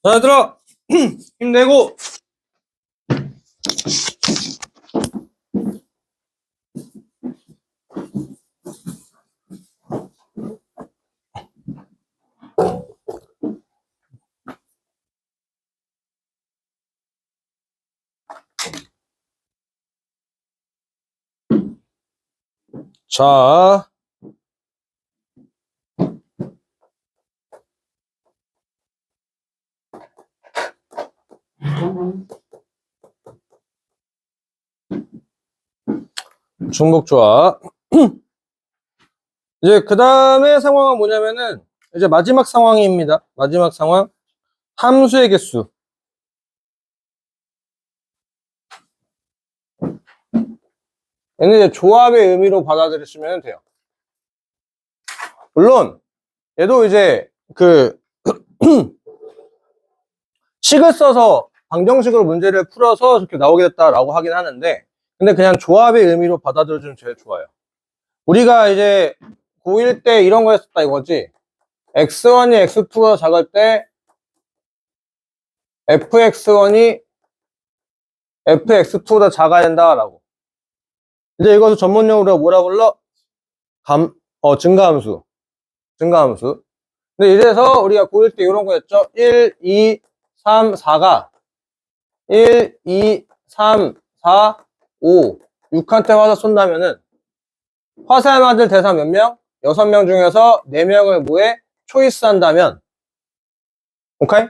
자, 얘들아! 힘내고! 자, 중복조합. 이제 그 다음에 상황은 뭐냐면은, 이제 마지막 상황입니다. 마지막 상황. 함수의 개수. 얘는 이제 조합의 의미로 받아들이시면 돼요. 물론, 얘도 이제 식을 써서 방정식으로 문제를 풀어서 이렇게 나오게 됐다라고 하긴 하는데, 근데 그냥 조합의 의미로 받아들여주면 제일 좋아요. 우리가 이제 고1 때 이런 거 했었다 이거지. x1이 x2보다 작을 때 fx1이 fx2보다 작아야 된다라고. 이제 이것을 전문용어로 뭐라 불러? 증가함수. 증가함수. 근데 이래서 우리가 고1 때 이런 거 했죠. 1, 2, 3, 4가 1, 2, 3, 4, 5, 6한테 화살 쏜다면은 화살 맞을 대상 몇 명? 6명 중에서 4명을 뭐해? 초이스 한다면, 오케이?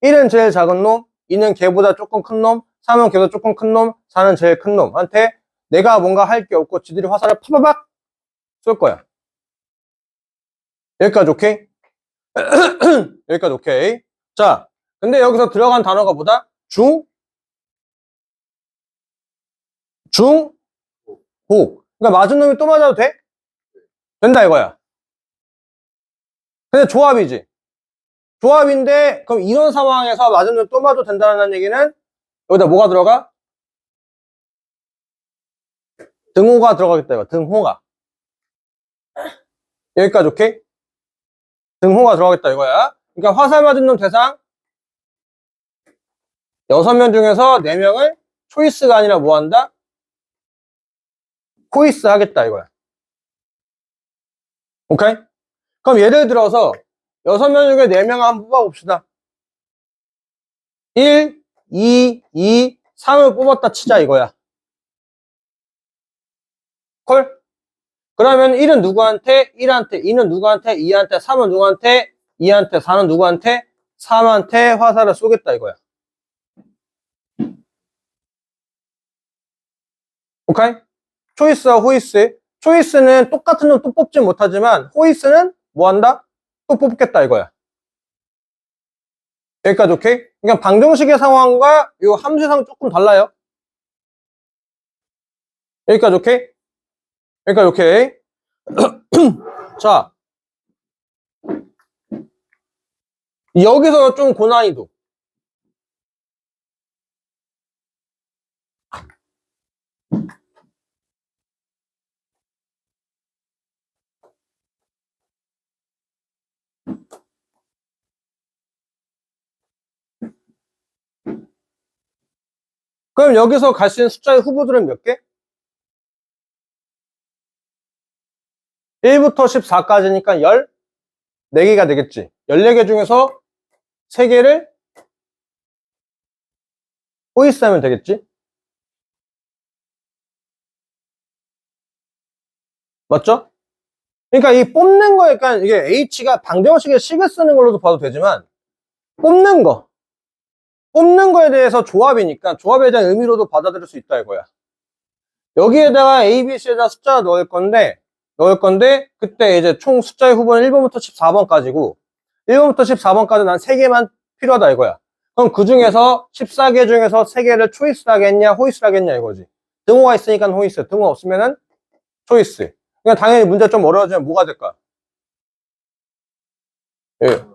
1은 제일 작은 놈, 2는 걔보다 조금 큰 놈, 3은 걔보다 조금 큰 놈, 4는 제일 큰 놈한테 내가 뭔가 할 게 없고 지들이 화살을 파바박 쏠 거야. 여기까지 오케이? 여기까지 오케이. 자, 근데 여기서 들어간 단어가 뭐다? 중, 보. 그러니까 맞은 놈이 또 맞아도 돼? 된다 이거야. 근데 조합이지. 조합인데 그럼 이런 상황에서 맞은 놈 또 맞아도 된다는 얘기는 여기다 뭐가 들어가? 등호가 들어가겠다 이거. 등호가. 여기까지 오케이? 등호가 들어가겠다 이거야. 그러니까 화살 맞은 놈 대상 6명 중에서 4명을 초이스가 아니라 뭐 한다? 코이스 하겠다 이거야. 오케이? 그럼 예를 들어서 6명 중에 4명 한번 뽑아봅시다. 1, 2, 2, 3을 뽑았다 치자 이거야. 콜? 그러면 1은 누구한테? 1한테, 2는 누구한테? 2한테, 3은 누구한테? 2한테, 4는 누구한테? 3한테 화살을 쏘겠다 이거야. 오케이? 초이스와 호이스. 초이스는 똑같은 놈 또 뽑지 못하지만 호이스는 뭐 한다? 또 뽑겠다 이거야. 여기까지 오케이? 그러니까 방정식의 상황과 이 함수의 상황이 조금 달라요. 여기까지 오케이? 여기까지 오케이? 자, 여기서 좀 고난이도. 그럼 여기서 갈 수 있는 숫자의 후보들은 몇 개? 1부터 14까지니까 14개가 되겠지. 14개 중에서 3개를 호이스하면 되겠지? 맞죠? 그러니까 이 뽑는 거에, 그러니까 이게 H가 방정식의 식을 쓰는 걸로도 봐도 되지만, 뽑는 거에 대해서 조합이니까 조합에 대한 의미로도 받아들일 수 있다 이거야. 여기에다가 A, B, C에다 숫자 넣을 건데 그때 이제 총 숫자의 후보는 1번부터 14번까지고 1번부터 14번까지 난 3개만 필요하다 이거야. 그럼 그 중에서 14개 중에서 3개를 초이스 하겠냐 호이스 하겠냐 이거지. 등호가 있으니까 호이스, 등호 없으면은 초이스. 그러니까 당연히 문제 좀 어려워지면 뭐가 될까? 예.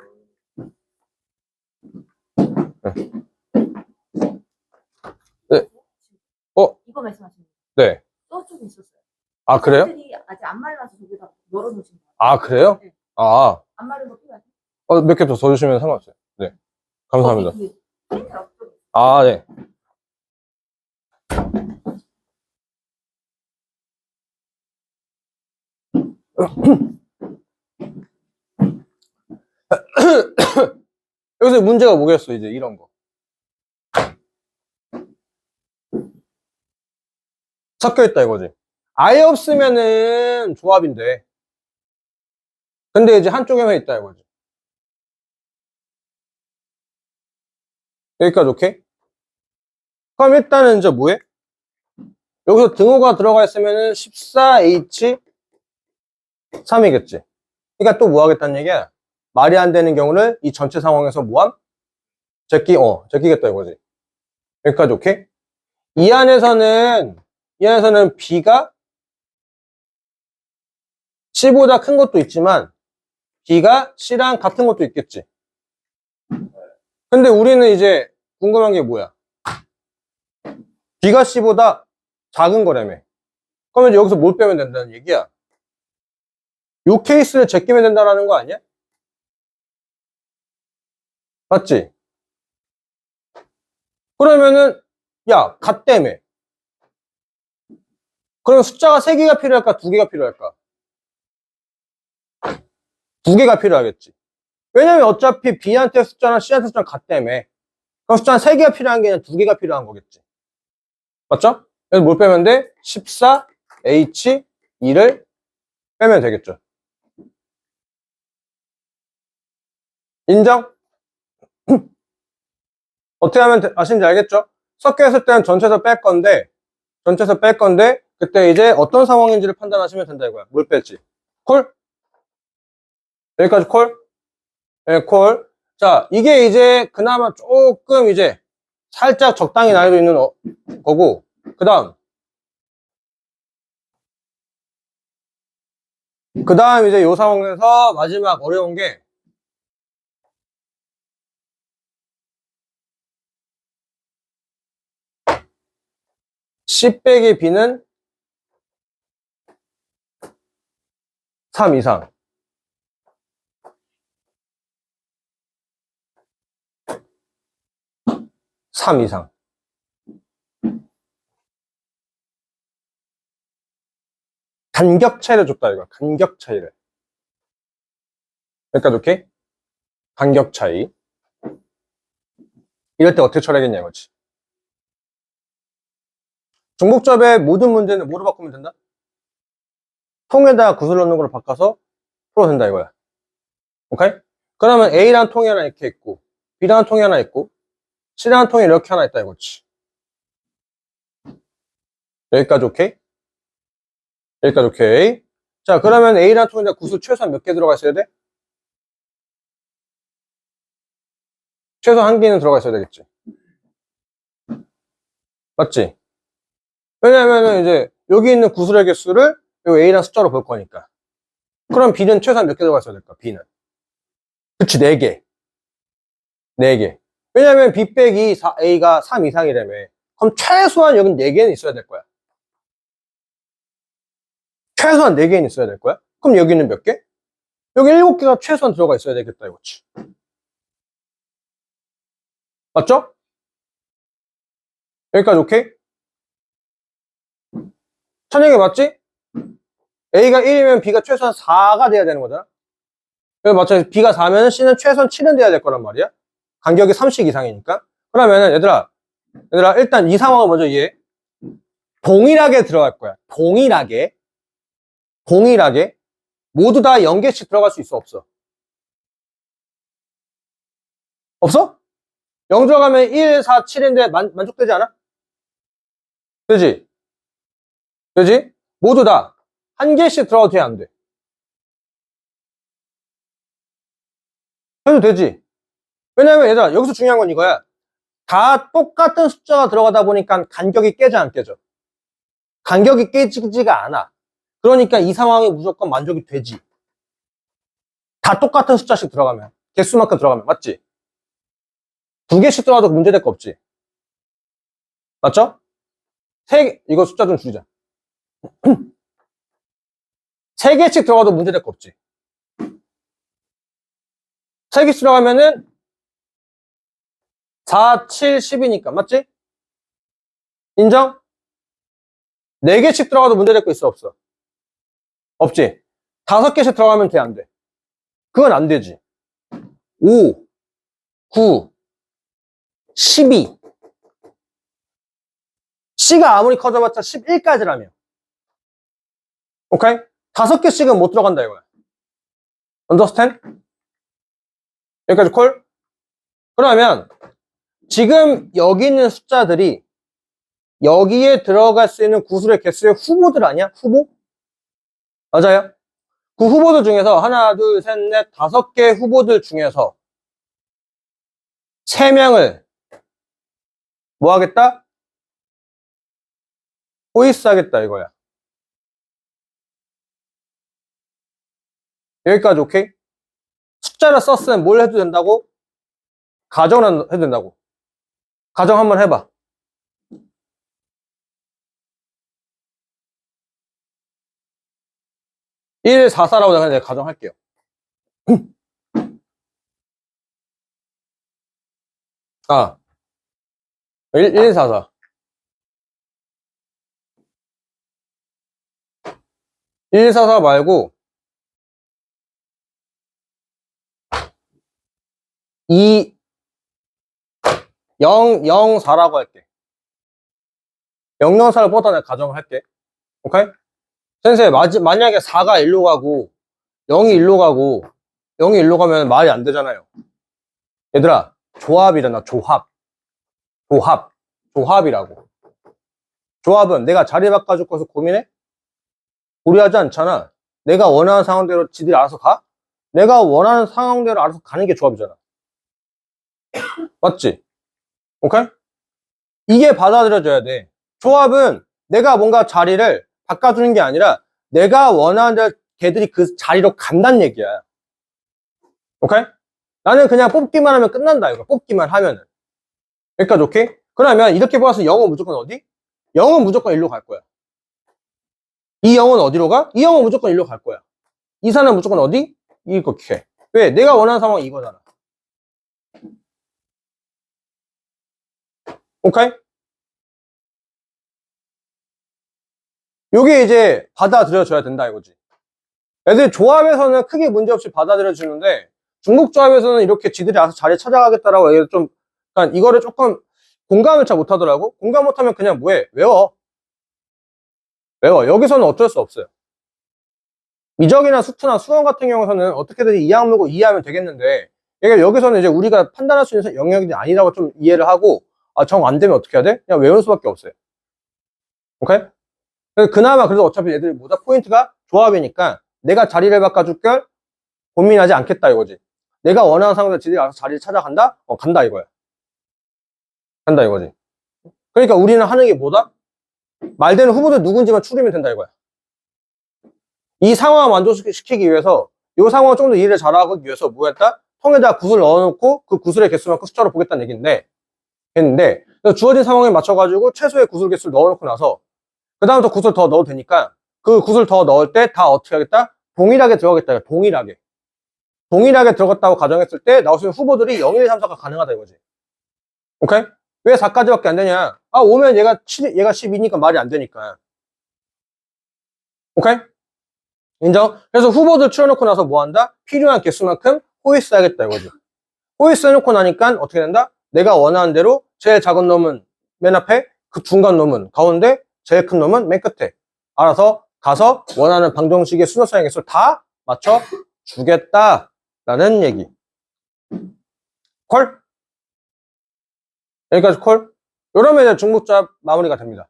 네. 이거 말씀하시는 거예요? 네. 저쪽에 있었어요. 아, 그래요? 이 아직 안 말라서 저기다 열어놓으신 거예요. 아, 그래요? 네. 아, 안 마른 거 필요하세요? 몇 개 더 써주시면 상관없어요. 네. 감사합니다. 거기 그 프린터 옆쪽에. 아, 네. 여기서 문제가 뭐겠어, 이제 이런 거. 섞여 있다 이거지. 아예 없으면은 조합인데. 근데 이제 한쪽에만 있다 이거지. 여기까지 오케이? 그럼 일단은 이제 뭐해? 여기서 등호가 들어가 있으면은 14H3이겠지. 그러니까 또 뭐 하겠다는 얘기야? 말이 안 되는 경우를 이 전체 상황에서 뭐함? 제끼겠다 이거지. 여기까지 오케이? 이 안에서는 B가 C보다 큰 것도 있지만 B가 C랑 같은 것도 있겠지. 근데 우리는 이제 궁금한 게 뭐야? B가 C보다 작은 거라며. 그러면 이제 여기서 뭘 빼면 된다는 얘기야? 요 케이스를 제끼면 된다는 거 아니야? 맞지? 그러면은 야, 같다며. 그러면 숫자가 3개가 필요할까? 2개가 필요할까? 2개가 필요하겠지. 왜냐면 어차피 B한테 숫자랑 C한테 숫자랑 같다며. 그럼 숫자는 3개가 필요한 게 아니라 2개가 필요한 거겠지. 맞죠? 그래서 뭘 빼면 돼? 14H2를 빼면 되겠죠. 인정? 어떻게 하면 아시는지 알겠죠? 섞여 있을 때는 전체에서 뺄 건데, 그때 이제 어떤 상황인지를 판단하시면 된다 이거야. 뭘 뺄지. 콜? 여기까지 콜? 네, 콜. 자, 이게 이제 그나마 조금 이제 살짝 적당히 난이도 있는 거고, 그 다음 이제 요 상황에서 마지막 어려운 게 C 빼기 B는 3 이상. 간격 차이를 줬다, 이거. 간격 차이를. 여기까지 오케이? 간격 차이. 이럴 때 어떻게 처리하겠냐, 이거지. 중복접의 모든 문제는 뭐로 바꾸면 된다? 통에다가 구슬 넣는 걸로 바꿔서 풀어도 된다, 이거야. 오케이? 그러면 A라는 통이 하나 이렇게 있고, B라는 통이 하나 있고, C라는 통이 이렇게 하나 있다, 이거지. 여기까지 오케이? 여기까지 오케이. 자, 그러면 A라는 통에다 구슬 최소한 몇 개 들어가 있어야 돼? 최소한 한 개는 들어가 있어야 되겠지. 맞지? 왜냐면은 이제 여기 있는 구슬의 개수를 요 A라는 숫자로 볼 거니까. 그럼 B는 최소한 몇 개 들어가 있어야 될까? B는. 그치, 4개. 4개. 왜냐면 B 빼기 A가 3 이상이라며. 그럼 최소한 여긴 4개는 있어야 될 거야. 최소한 4개는 있어야 될 거야. 그럼 여기는 몇 개? 여기 7개가 최소한 들어가 있어야 되겠다, 이거지. 맞죠? 여기까지 오케이? 천영이 맞지? A가 1이면 B가 최소한 4가 돼야 되는 거잖아. 그래서 맞죠? B가 4면 C는 최소한 7은 돼야 될 거란 말이야. 간격이 3씩 이상이니까. 그러면은 얘들아 일단 이 상황을 먼저 이해해. 동일하게 들어갈 거야. 동일하게 모두 다 0개씩 들어갈 수 있어, 없어? 없어? 0 들어가면 1, 4, 7인데 만족되지 않아? 그지? 그지? 모두 다 한 개씩 들어가도 돼, 안 돼? 해도 되지. 왜냐면 얘들아 여기서 중요한 건 이거야. 다 똑같은 숫자가 들어가다 보니까 간격이 깨져, 안 깨져? 간격이 깨지지가 않아. 그러니까 이 상황이 무조건 만족이 되지. 다 똑같은 숫자씩 들어가면, 개수만큼 들어가면. 맞지? 2개씩 들어가도 문제될 거 없지. 맞죠? 이거 숫자 좀 줄이자. 3개씩 들어가도 문제될 거 없지. 3개씩 들어가면은 4, 7, 10이니까. 맞지? 인정? 4개씩 들어가도 문제될 거 있어, 없어? 없지? 5개씩 들어가면 돼, 안 돼? 그건 안 되지. 5, 9, 12. C가 아무리 커져봤자 11까지라며. 오케이? 5개씩은 못 들어간다, 이거야. understand? 여기까지 콜? 그러면 지금 여기 있는 숫자들이 여기에 들어갈 수 있는 구술의 개수의 후보들 아니야? 후보? 맞아요? 그 후보들 중에서 하나, 둘, 셋, 넷, 5개 후보들 중에서 3명을 뭐 하겠다? 호이스 하겠다 이거야. 여기까지 오케이? 숫자를 썼으면 뭘 해도 된다고? 가정을 해도 된다고. 가정 한번 해봐. 1, 4, 4라고 내가 가정할게요. 1, 4, 4. 1, 4, 4 말고 2, 0, 0, 4라고 할게. 0, 0, 4를 뻗어 내가 가정을 할게. 오케이? 선생님, 만약에 4가 1로 가고 0이 1로 가고 0이 1로 가면 말이 안 되잖아요. 얘들아, 조합이잖아. 조합이라고. 조합은 내가 자리 바꿔줄 것을 고민해? 고려하지 않잖아. 내가 원하는 상황대로 지들이 알아서 가? 내가 원하는 상황대로 알아서 가는 게 조합이잖아. 맞지? 오케이? 이게 받아들여져야 돼. 조합은 내가 뭔가 자리를 바꿔주는 게 아니라 내가 원하는 대로 걔들이 그 자리로 간다는 얘기야. 오케이? 나는 그냥 뽑기만 하면 끝난다 이거. 뽑기만 하면은. 여기까지 오케이? 그러면 이렇게 봐서 0은 무조건 어디? 0은 무조건 1로 갈 거야. 이 0은 어디로 가? 이 0은 무조건 1로 갈 거야. 이 4는 무조건 어디? 이렇게. 왜? 내가 원하는 상황이 이거잖아. 오케이? 요게 이제 받아들여져야 된다 이거지. 애들 조합에서는 크게 문제없이 받아들여지는데 중국 조합에서는 이렇게 지들이 알아서 자리 찾아가겠다라고 얘들 좀, 그러니까 이거를 조금 공감을 잘 못하더라고. 공감 못하면 그냥 뭐해? 외워. 여기서는 어쩔 수 없어요. 미적이나 수투나 수원 같은 경우에는 어떻게든 이 항목을 이해하면 되겠는데 여기서는 이제 우리가 판단할 수 있는 영역이 아니라고 좀 이해를 하고 정 안 되면 어떻게 해야 돼? 그냥 외우는 수밖에 없어요. 오케이? 그나마 그래도 어차피 애들이 뭐다 포인트가 조합이니까 내가 자리를 바꿔줄 걸 고민하지 않겠다 이거지. 내가 원하는 상황에서 지들이 알아서 자리를 찾아간다? 간다 이거야. 간다 이거지. 그러니까 우리는 하는 게 뭐다? 말되는 후보들 누군지만 추리면 된다 이거야. 이 상황을 만족시키기 위해서 이 상황을 좀 더 이해를 잘하기 위해서 뭐 했다? 통에다 구슬 넣어놓고 그 구슬의 개수만큼 숫자로 보겠다는 얘기인데 했는데 주어진 상황에 맞춰가지고 최소의 구슬 개수를 넣어놓고 나서 그 다음부터 구슬 더 넣어도 되니까 그 구슬 더 넣을 때 다 어떻게 하겠다? 동일하게 들어가겠다. 동일하게 들어갔다고 가정했을 때 나올 수 있는 후보들이 0, 1, 2, 3, 4가 가능하다 이거지. 오케이? 왜 4까지밖에 안 되냐? 오면 얘가 12니까 말이 안 되니까. 오케이? 인정? 그래서 후보들 추려놓고 나서 뭐 한다? 필요한 개수만큼 호이스 하겠다 이거지. 호이스 해놓고 나니까 어떻게 된다? 내가 원하는 대로 제일 작은 놈은 맨 앞에, 그 중간 놈은 가운데, 제일 큰 놈은 맨 끝에. 알아서 가서 원하는 방정식의 순서상의 개수를 다 맞춰 주겠다라는 얘기. 콜? 여기까지 콜? 이러면 이제 중복조합 마무리가 됩니다.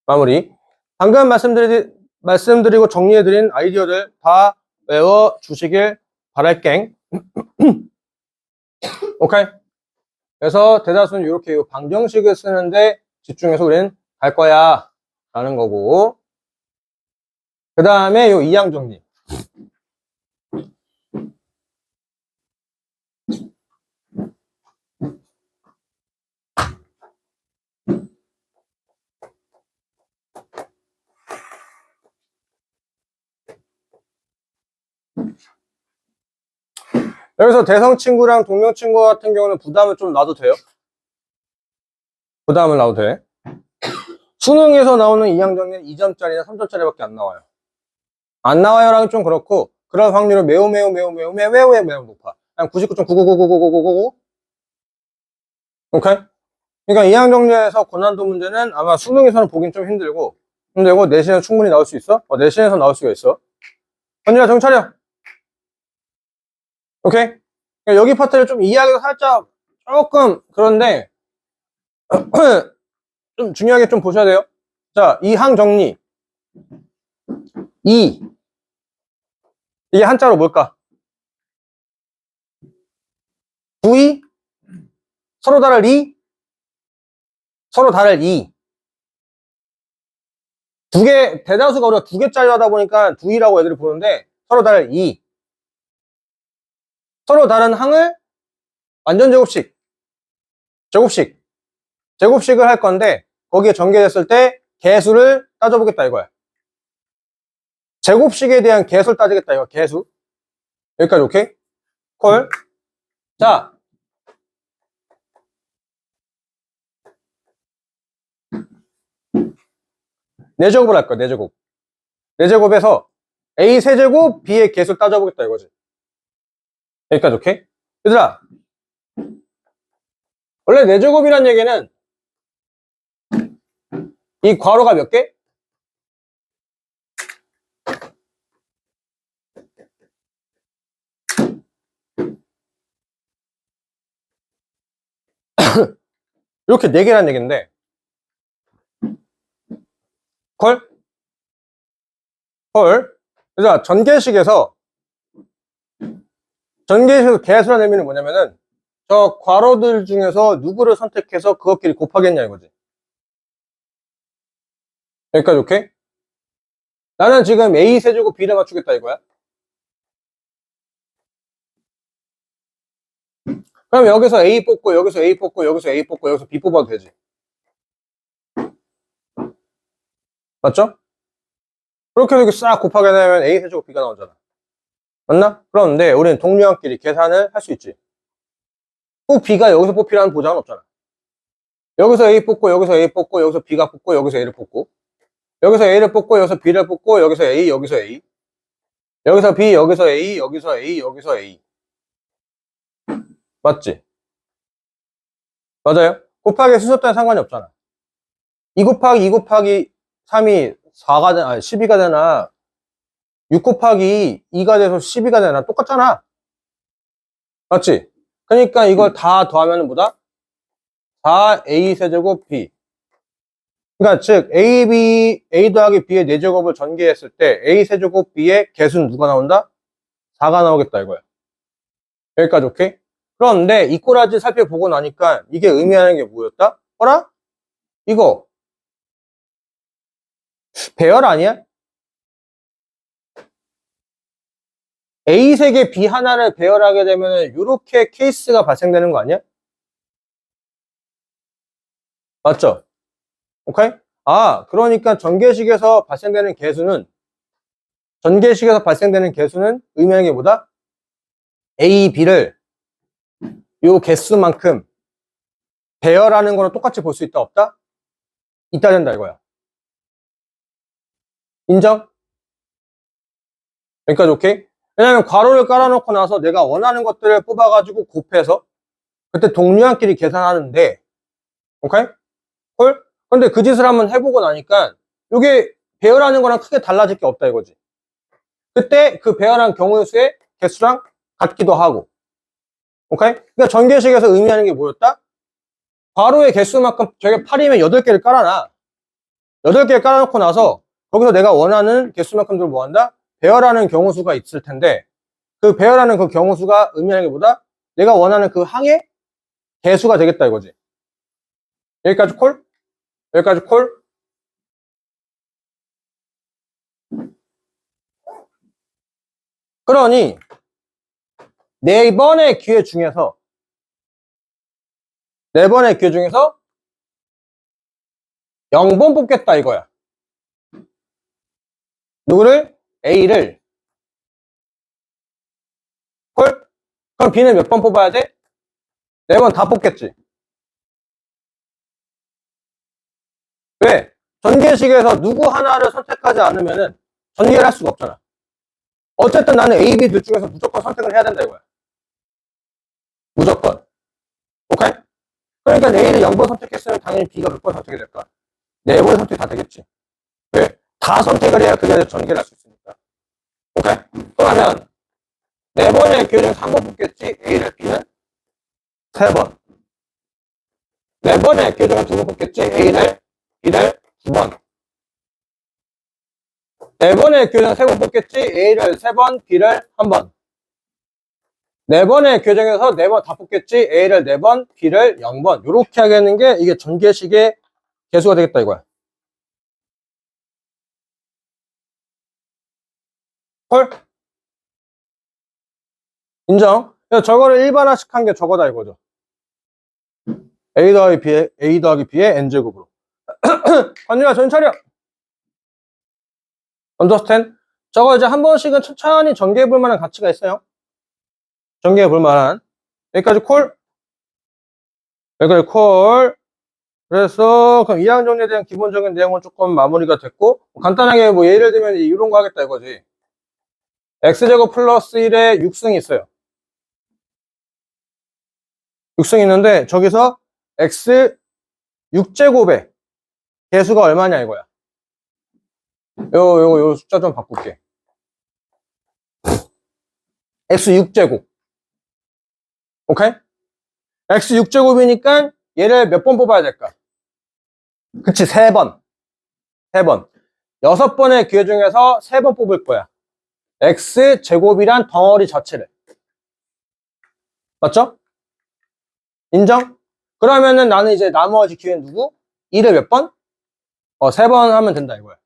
마무리. 방금 말씀드리고 정리해드린 아이디어들 다 외워주시길 바랄갱. 오케이? 그래서 대다수는 이렇게 방정식을 쓰는데 집중해서 우리는 갈 거야 라는 거고, 그 다음에 요 이항 정리. 여기서 대성 친구랑 동명 친구 같은 경우는 부담을 좀 놔도 돼요. 그 다음을 나와도 돼. 수능에서 나오는 2항 정리는 2점짜리나 3점짜리밖에 안 나와요. 안 나와요랑은 좀 그렇고, 그럴 확률은 매우 높아. 한 99.999999999. 오케이? 그러니까 2항 정리에서 고난도 문제는 아마 수능에서는 보긴 좀 힘들고, 내신에서 충분히 나올 수 있어? 내신에서 나올 수가 있어. 언니가 정신 차려. 오케이? 그러니까 여기 파트를 좀 이해하기가 살짝 조금 그런데, 좀 중요하게 좀 보셔야 돼요. 자, 2항 정리. 2. 이게 한자로 뭘까? 부이? 서로 다를 이? 서로 다를 이. 두 개, 대다수가 우리가 두 개짜리 하다 보니까 두이라고 애들이 보는데, 서로 다를 이. 서로 다른 항을 완전 제곱식을 할 건데, 거기에 전개됐을 때 개수를 따져보겠다 이거야. 제곱식에 대한 개수를 따지겠다 이거, 개수. 여기까지 오케이? 콜. 자. 내제곱을 할 거야, 내제곱. 내제곱에서 A 세제곱, B의 개수를 따져보겠다 이거지. 여기까지 오케이? 얘들아, 원래 내제곱이란 얘기는 이 괄호가 몇 개? 이렇게 4개란 얘기인데, 콜? 그래서 전개식에서 개수라는 의미는 뭐냐면은 저 괄호들 중에서 누구를 선택해서 그것끼리 곱하겠냐 이거지. 여기까지 오케이? 나는 지금 A 세제곱 B를 맞추겠다 이거야. 그럼 여기서 A 뽑고 여기서 A 뽑고 여기서 A 뽑고 여기서 B 뽑아도 되지. 맞죠? 그렇게 해서 이렇게 싹 곱하게 되면 A 세제곱 B가 나오잖아. 맞나? 그런데 우리는 동류항끼리 계산을 할 수 있지. 꼭 B가 여기서 뽑히라는 보장은 없잖아. 여기서 A 뽑고 여기서 A 뽑고 여기서 B가 뽑고 여기서 A를 뽑고 여기서 A를 뽑고 여기서 B를 뽑고 여기서 A 여기서 A 여기서 B 여기서 A 여기서 A 여기서 A. 맞지? 맞아요? 곱하기 수소 따윈 상관이 없잖아. 2 곱하기 2 곱하기 3이 4가 되나, 아니 12가 되나 6 곱하기 2가 돼서 12가 되나 똑같잖아. 맞지? 그러니까 이걸 다 더하면 뭐다? 4A 세제곱 B. 그러니까 즉 A 더하기 B의 4제곱을 전개했을 때 A 세제곱 B의 개수는 누가 나온다? 4가 나오겠다 이거야. 여기까지 오케이? 그런데 이 꼬라지 살펴보고 나니까 이게 의미하는 게 뭐였다? 어라? 이거 배열 아니야? A 색의 B 하나를 배열하게 되면 이렇게 케이스가 발생되는 거 아니야? 맞죠? 오케이? 그러니까 전개식에서 발생되는 개수는 의미하는 게 뭐다? A, B를 요 개수만큼 배열하는 거랑 똑같이 볼 수 있다 없다? 있다 된다 이거야. 인정? 여기까지 오케이? 왜냐면 괄호를 깔아놓고 나서 내가 원하는 것들을 뽑아가지고 곱해서 그때 동류항끼리 계산하는데 오케이? 콜? 근데 그 짓을 한번 해보고 나니까 이게 배열하는 거랑 크게 달라질 게 없다 이거지. 그때 그 배열한 경우의 수의 개수랑 같기도 하고 오케이? 그러니까 전개식에서 의미하는 게 뭐였다? 괄호의 개수만큼 저게 8이면 8개를 깔아놔. 8개를 깔아놓고 나서 거기서 내가 원하는 개수만큼들 뭐 한다? 배열하는 경우수가 있을 텐데 그 배열하는 그 경우수가 의미하는 게 뭐다? 내가 원하는 그 항의 개수가 되겠다 이거지. 여기까지 콜? 여기까지 콜? 그러니 네 번의 기회 중에서 0번 뽑겠다 이거야. 누구를? A를. 콜? 그럼 B는 몇 번 뽑아야 돼? 4번 다 뽑겠지. 전개식에서 누구 하나를 선택하지 않으면은 전개를 할 수가 없잖아. 어쨌든 나는 A, B 둘 중에서 무조건 선택을 해야 된다 이거야. 무조건. 오케이? 그러니까 A를 0번 선택했으면 당연히 B가 몇 번 선택이 될까? 4번 선택이 다 되겠지. 왜? 다 선택을 해야 그게 전개를 할 수 있으니까. 오케이? 그러면 4번의 기회 중에 3번 뽑겠지? A를 B는 3번. 4번의 기회 중에 2번 뽑겠지? A를 B를 2번. 4번의 기회 중에 3번 뽑겠지? A를 3번, B를 1번. 4번의 교정에서 4번 다 뽑겠지? A를 4번, B를 0번. 이렇게 하겠는 게 이게 전개식의 개수가 되겠다 이거야. 헐? 인정? 그래서 저거를 일반화식 한 게 저거다 이거죠. A 더하기 B의 N제곱으로. 관유야 정신 차려. 언더스탠? 저거 이제 한 번씩은 천천히 전개해 볼 만한 가치가 있어요. 전개해 볼 만한. 여기까지 콜? 여기까지 콜. 그래서 그럼 2학 정리에 대한 기본적인 내용은 조금 마무리가 됐고, 간단하게 뭐 예를 들면 이런 거 하겠다 이거지. x제곱 플러스 1에 6승이 있어요. 6승이 있는데 저기서 x 6제곱의 개수가 얼마냐 이거야. 요 숫자 좀 바꿀게. x 6제곱. 오케이? x 6제곱이니까 얘를 몇 번 뽑아야 될까? 그치, 3번. 3번. 6번의 기회 중에서 3번 뽑을 거야. x제곱이란 덩어리 자체를. 맞죠? 인정? 그러면은 나는 이제 나머지 기회는 누구? 2를 몇 번? 3번 하면 된다 이거야.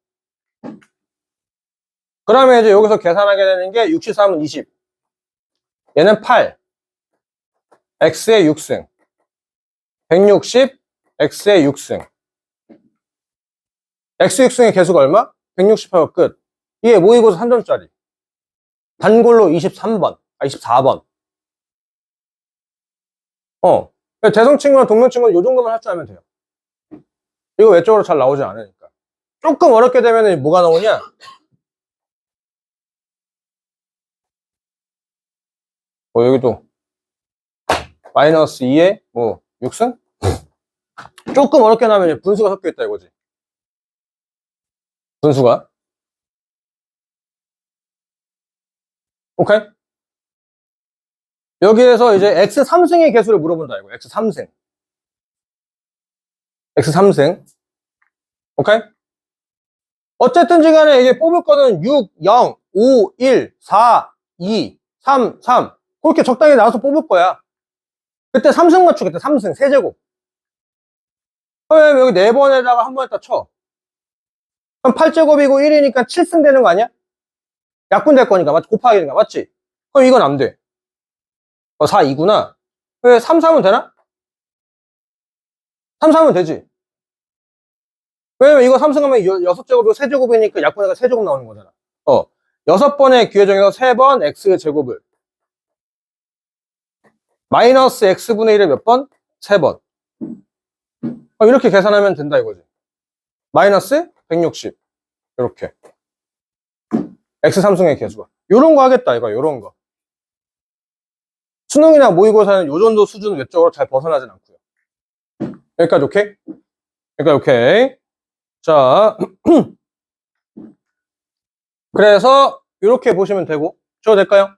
그러면 이제 여기서 계산하게 되는 게 63은 20. 얘는 8. x의 6승. 160. x의 6승. x 6승의 개수가 얼마? 168가 끝. 이게 모의고사 3점짜리. 단골로 23번. 24번. 대성친구나 동명친구는 요 정도만 할 줄 알면 돼요. 이거 외적으로 잘 나오지 않으니까. 조금 어렵게 되면 뭐가 나오냐? 여기도 마이너스 2에 6승? 조금 어렵게 나면 분수가 섞여 있다 이거지. 분수가. 오케이? 여기에서 이제 x3승의 개수를 물어본다 이거. x3승. x3승. 오케이? 어쨌든지 간에 이게 뽑을 거는 6, 0, 5, 1, 4, 2, 3, 3. 그렇게 적당히 나와서 뽑을 거야. 그때 3승 맞추겠다. 3승, 세제곱. 그럼 여기 4번에다가 한 번에다 쳐. 그럼 8제곱이고 1이니까 7승 되는 거 아니야? 약분 될 거니까, 맞지? 곱하기 되니까, 맞지? 그럼 이건 안 돼. 4, 2구나. 왜 3, 3은 되나? 3, 3은 되지. 왜냐면 이거 3승하면 6제곱이고 세제곱이니까 약분해가 세제곱 나오는 거잖아. 6번의 기회 중에서 3번 x제곱을 마이너스 x분의 1을 몇 번? 3번. 이렇게 계산하면 된다 이거지. 마이너스 160. 이렇게. x3승의 개수가. 요런 거 하겠다 이거. 요런 거. 수능이나 모의고사는 요 정도 수준 외적으로 잘 벗어나진 않고요. 여기까지 오케이? 여기까지 오케이. 자, 그래서 이렇게 보시면 되고, 줘도 될까요?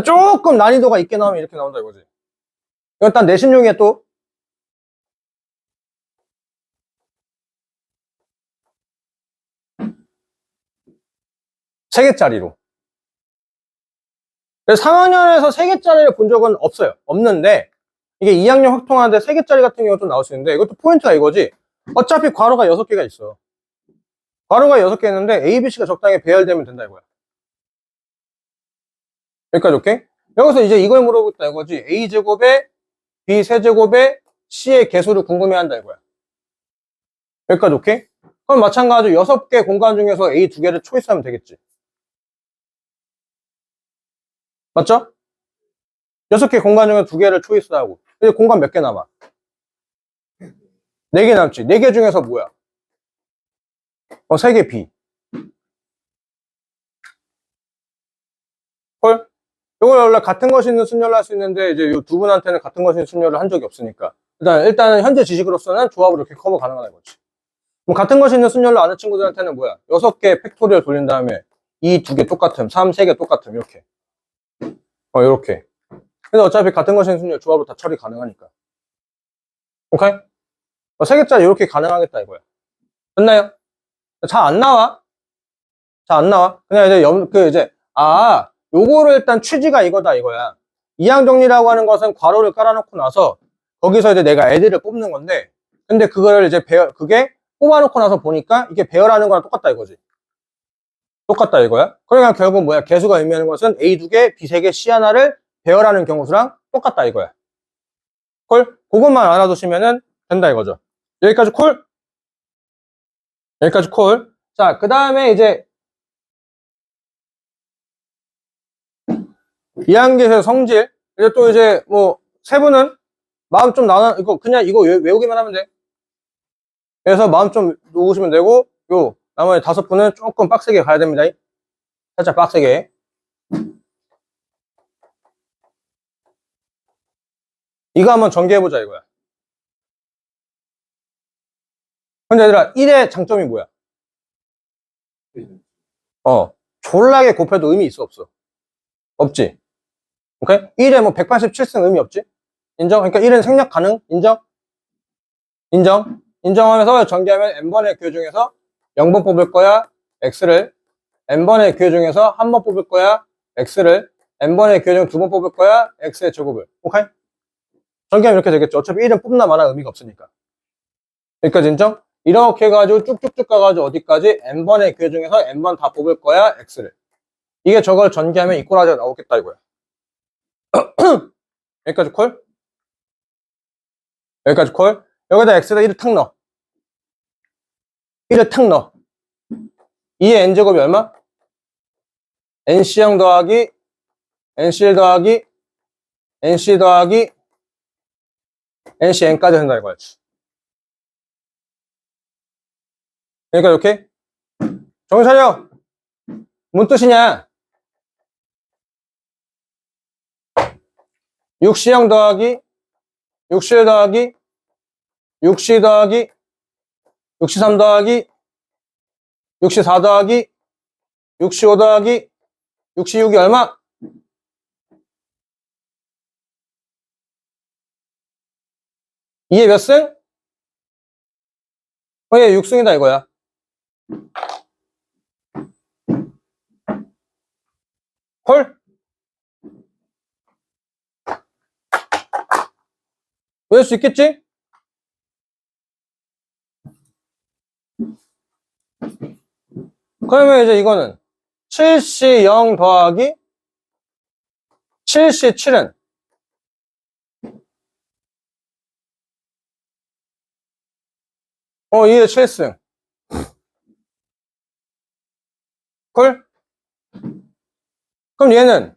조금 난이도가 있게 나오면 이렇게 나온다 이거지. 이건 딱 내신용이야 또. 세 개짜리로. 그래서 3학년에서 3개짜리를 본 적은 없어요. 없는데, 이게 2학년 확통하는데 3개짜리 같은 경우가 좀 나올 수 있는데, 이것도 포인트가 이거지. 어차피 괄호가 6개가 있어. 괄호가 6개 있는데, A, B, C가 적당히 배열되면 된다 이거야. 여기까지 오케이? 여기서 이제 이걸 물어보겠다 이거지. A제곱에 B 세제곱에 C의 개수를 궁금해 한다 이거야. 여기까지 오케이? 그럼 마찬가지로 6개 공간 중에서 A 2개를 초이스하면 되겠지. 맞죠? 6개 공간 중에 2개를 초이스하고. 이제 공간 몇 개 남아? 4개 남지. 4개 중에서 뭐야? 3개 B. 헐? 이걸 원래 같은 것이 있는 순열을 할 수 있는데, 이제 이 두 분한테는 같은 것이 있는 순열을 한 적이 없으니까. 일단은 현재 지식으로서는 조합으로 이렇게 커버 가능하다는 거지. 그럼 같은 것이 있는 순열로 아는 친구들한테는 뭐야? 6개 팩토리얼 돌린 다음에 이 2개 똑같음, 3, 3개 똑같음, 이렇게. 이렇게. 그래서 어차피 같은 것이 있는 순열 조합으로 다 처리 가능하니까. 오케이? 3개짜리 이렇게 가능하겠다 이거야. 됐나요? 잘 안 나와. 잘 안 나와. 그냥 이제 요거를 일단 취지가 이거다 이거야. 이항정리라고 하는 것은 괄호를 깔아놓고 나서 거기서 이제 내가 애들을 뽑는 건데, 근데 그거를 이제 그게 뽑아놓고 나서 보니까 이게 배열하는 거랑 똑같다 이거지. 똑같다 이거야. 그러니까 결국 뭐야? 개수가 의미하는 것은 A 2개, B 3개, C 하나를 배열하는 경우수랑 똑같다 이거야. 콜? 그것만 알아두시면은 된다 이거죠. 여기까지 콜? 여기까지 콜. 자, 그 다음에 이제 이항계에서 성질. 이제 또 이제 뭐 세부는 마음 좀 그냥 이거 외우기만 하면 돼. 그래서 마음 좀 놓으시면 되고, 나머지 5분은 조금 빡세게 가야 됩니다. 살짝 빡세게. 이거 한번 전개해보자 이거야. 근데 얘들아, 1의 장점이 뭐야? 졸라게 곱해도 의미 있어 없어? 없지. 오케이? 1에 뭐 187승 의미 없지? 인정? 그러니까 1은 생략 가능? 인정? 인정? 인정하면서 전개하면 n번의 교 중에서 0번 뽑을 거야, x를. n번의 교 중에서 1번 뽑을 거야, x를. n번의 교 중 2번 뽑을 거야, x의 제곱을. 오케이? 전개하면 이렇게 되겠죠. 어차피 1은 뽑나 마나 의미가 없으니까. 여기까지 인정? 이렇게 해가지고 쭉쭉쭉 가가지고 어디까지? n번의 교 중에서 n번 다 뽑을 거야, x를. 이게 저걸 전개하면 이꼬라지가 나오겠다 이거야. 여기까지 콜? 여기까지 콜? 여기다 x에다 1을 탁 넣어. 1을 탁 넣어. 2의 n제곱이 얼마? nC형 더하기 nCl 더하기 nC 더하기 nCn까지 된다 이거지. 그러니까 이렇게 정신 차려. 뭔 뜻이냐? 6C형 더하기 6C 더하기 6C 더하기 6C3 더하기 6C4 더하기 6C5 더하기 6C6이 얼마? 이게 몇 승? 얘 6승이다 이거야. 헐? 외울 수 있겠지? 그러면 이제 이거는 7C0 더하기 7C7은 이게 7승. 콜? 그럼 얘는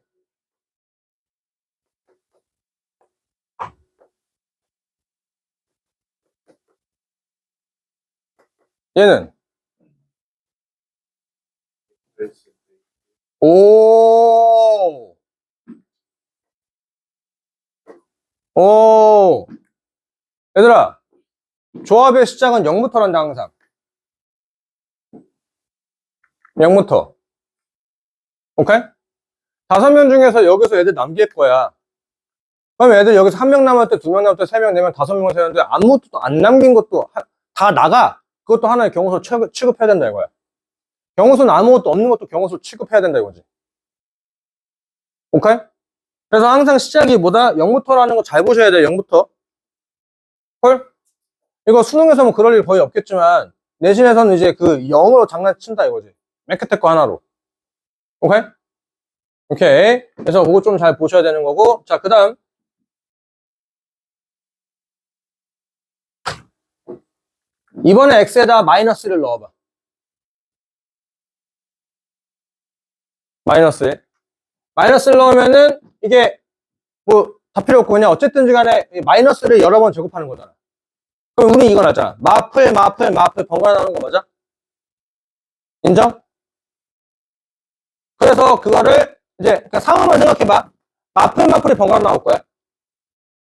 오, 얘들아, 조합의 시작은 0부터란다 항상. 0부터. 오케이? 5명 중에서 여기서 애들 남길 거야. 그럼 애들 여기서 1명 남았을 때, 2명 남았을 때, 3명, 4명, 5명을 세웠는데 아무것도 안 남긴 것도 다 나가. 그것도 하나의 경우수 취급해야 된다 이거야. 경우수는 아무것도 없는 것도 경우수 취급해야 된다 이거지. 오케이? 그래서 항상 시작이 뭐다? 0부터라는 거 잘 보셔야 돼요. 0부터. 헐? 이거 수능에서 뭐 그럴 일 거의 없겠지만 내신에서는 이제 그 0으로 장난친다 이거지. 맨 끝에 거 하나로. 오케이? 오케이. 그래서 그거 좀 잘 보셔야 되는 거고. 자, 그 다음. 이번에 x에다 마이너스를 넣어봐. 마이너스를 넣으면은 이게 뭐 다 필요 없고 그냥 어쨌든 간에 마이너스를 여러 번 제곱하는 거잖아. 그럼 우리 이건 하잖아. 마플 번갈아 나오는 거 맞아? 인정? 그래서 그거를 이제 그냥 상황을 생각해봐. 마플이 번갈아 나올 거야.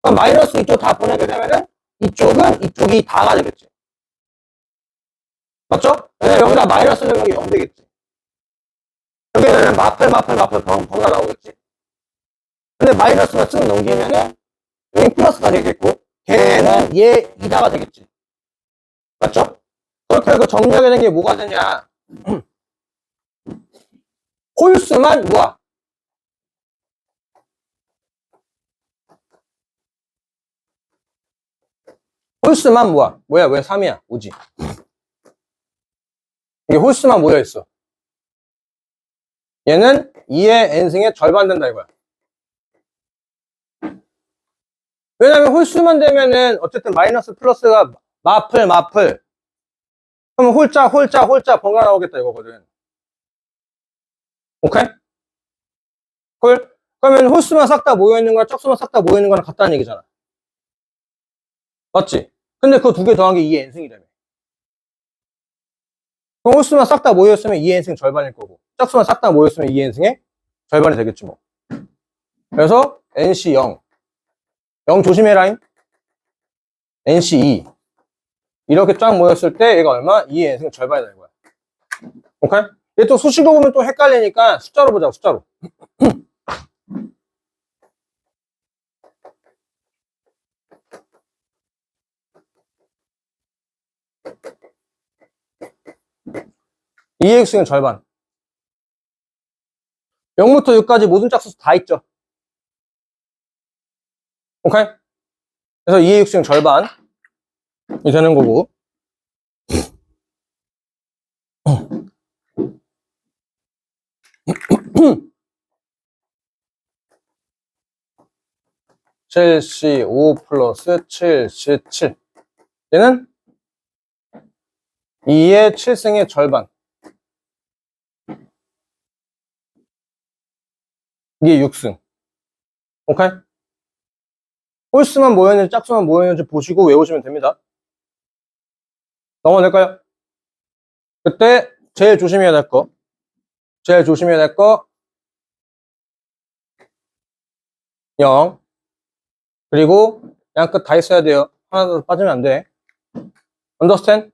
그럼 마이너스 이쪽 다 보내게 되면은 이쪽은 이쪽이 다가 되겠지. 맞죠? 왜냐면 여기다 마이너스 넣으면 0 되겠지. 여기에는 마플 번갈아 나오겠지. 근데 마이너스가 쓱 넘기면은 여기 플러스가 되겠고 걔는 얘 이다가 되겠지. 맞죠? 그렇게 해서 정리하게 된 게 뭐가 되냐? 홀수만 모아. 홀수만 모아. 뭐야, 왜 3이야? 오지. 이게 홀수만 모여있어. 얘는 2의 n승의 절반 된다 이거야. 왜냐면 홀수만 되면은 어쨌든 마이너스 플러스가 마플. 그러면 홀자 번갈아 나오겠다 이거거든. 오케이? 그러면 홀수만 싹 다 모여있는 거랑 짝수만 싹 다 모여있는 거랑 같다는 얘기잖아. 맞지? 근데 그 두 개 더한 게 2의 n승이라며. 그럼 홀수만 싹 다 모였으면 2의 n승 절반일 거고 짝수만 싹 다 모였으면 2의 n승의 절반이 되겠지 뭐. 그래서 nc 0 조심해라잉. nc 2 이렇게 쫙 모였을 때 얘가 얼마? 2의 n승 절반이 되는 거야. 오케이? 얘 또 수식어 보면 또 헷갈리니까 숫자로 보자고 숫자로. 의 x승의 절반. 0부터 6까지 모든 짝수 다 있죠. 오케이? 그래서 2의 x승 절반이 되는 거고. 칠 5 플러스 7C7 얘는 2의 7승의 절반. 이게 6승. 오케이? 홀수만 모였는지 짝수만 모였는지 보시고 외우시면 됩니다. 넘어갈까요? 그때 제일 조심해야 될 거. 0. 그리고 양끝 다 있어야 돼요. 하나도 빠지면 안 돼. understand?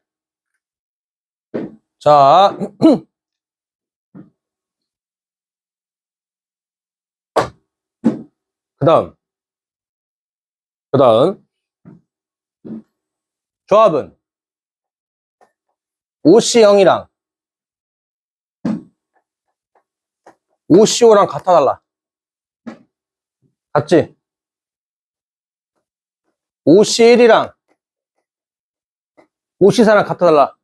자, 그 다음 조합은 OC0이랑 OC5랑 같아달라. 같지? OC1이랑 OC4랑 같아달라.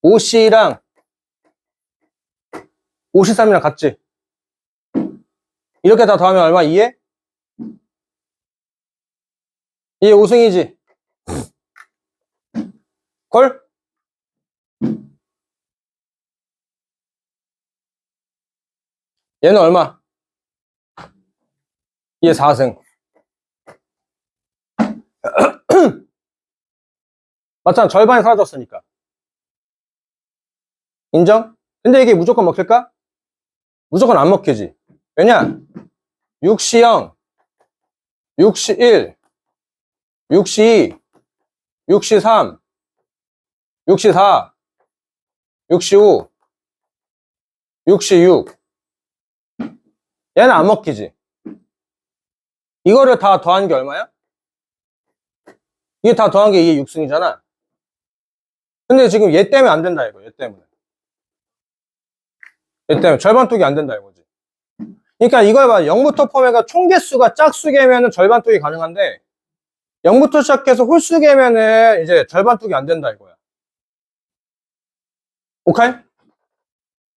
OC2랑 OC3이랑 같지? 이렇게 다 더하면 얼마? 2에? 2에 5승이지? 걸? 얘는 얼마? 2에 4승. 맞잖아. 절반이 사라졌으니까. 인정? 근데 이게 무조건 먹힐까? 무조건 안 먹히지. 왜냐? 6C0, 6C1, 6C2, 6C3, 6C4, 6C5, 6C6. 얘는 안 먹히지. 이거를 다 더한 게 얼마야? 이게 다 더한 게 이게 6승이잖아. 근데 지금 얘 때문에 안 된다 이거. 얘 때문에 절반뚝이 안 된다 이거지. 그러니까 이걸 봐. 0부터 포함해가 총개수가 짝수개면은 절반뚝이 가능한데 0부터 시작해서 홀수개면은 이제 절반뚝이 안 된다 이거야. 오케이?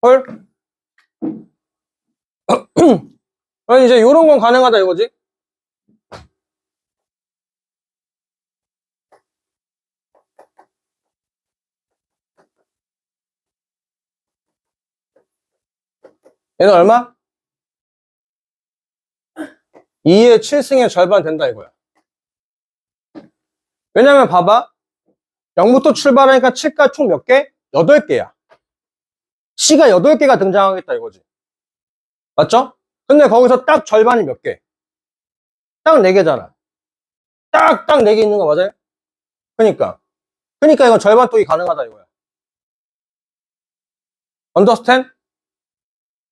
헐? 그럼 이제 요런 건 가능하다 이거지. 얘는 얼마? 2의 7승의 절반 된다 이거야. 왜냐면 봐봐. 0부터 출발하니까 7까지 총 몇 개? 8개야. C가 8개가 등장하겠다 이거지. 맞죠? 근데 거기서 딱 절반이 몇 개? 딱 4개잖아. 딱 4개 있는 거 맞아요? 그러니까 이건 절반 톡이 가능하다 이거야. understand?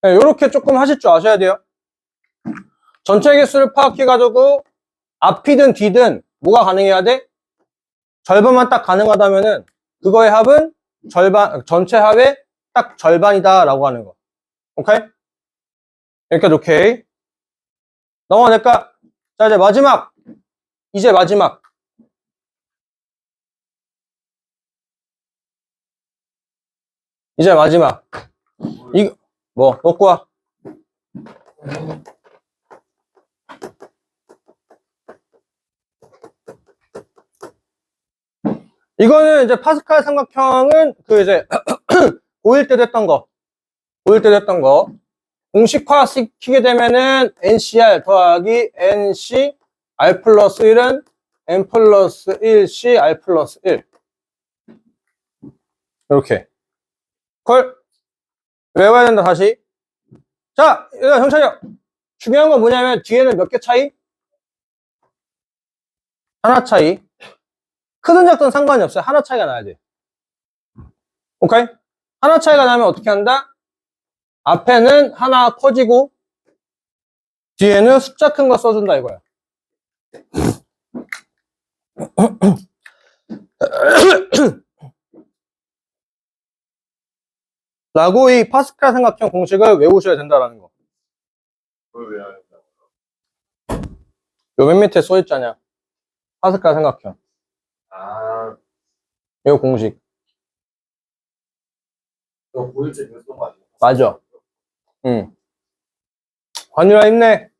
네, 요렇게 조금 하실 줄 아셔야 돼요. 전체 개수를 파악해가지고 앞이든 뒤든 뭐가 가능해야 돼? 절반만 딱 가능하다면은 그거의 합은 전체 합의 딱 절반이다 라고 하는 거. 오케이? 여기까지 오케이. 넘어갈까? 자, 이제 마지막. 이제 마지막. 이거, 뭐, 먹고 와. 이거는 이제 파스칼 삼각형은 그 이제 고1 때 됐던 거. 공식화 시키게 되면은 NCR 더하기 NC R 플러스 1은 N 플러스 1C R 플러스 1. 이렇게. 걸 외워야 된다, 다시. 자, 형차려. 중요한 건 뭐냐면 뒤에는 몇 개 차이? 하나 차이. 크든 작든 상관이 없어요. 하나 차이가 나야 돼. 오케이? 하나 차이가 나면 어떻게 한다? 앞에는 하나 커지고 뒤에는 숫자 큰 거 써준다 이거야. 라고 이 파스칼 삼각형 공식을 외우셔야 된다라는 거. 그걸 왜 안 했다? 요 맨 밑에 써있잖아. 파스칼 삼각형. 아, 요 공식. 너 보일 때 그랬던 거 아니야? 맞아. 응. 관유라 힘내.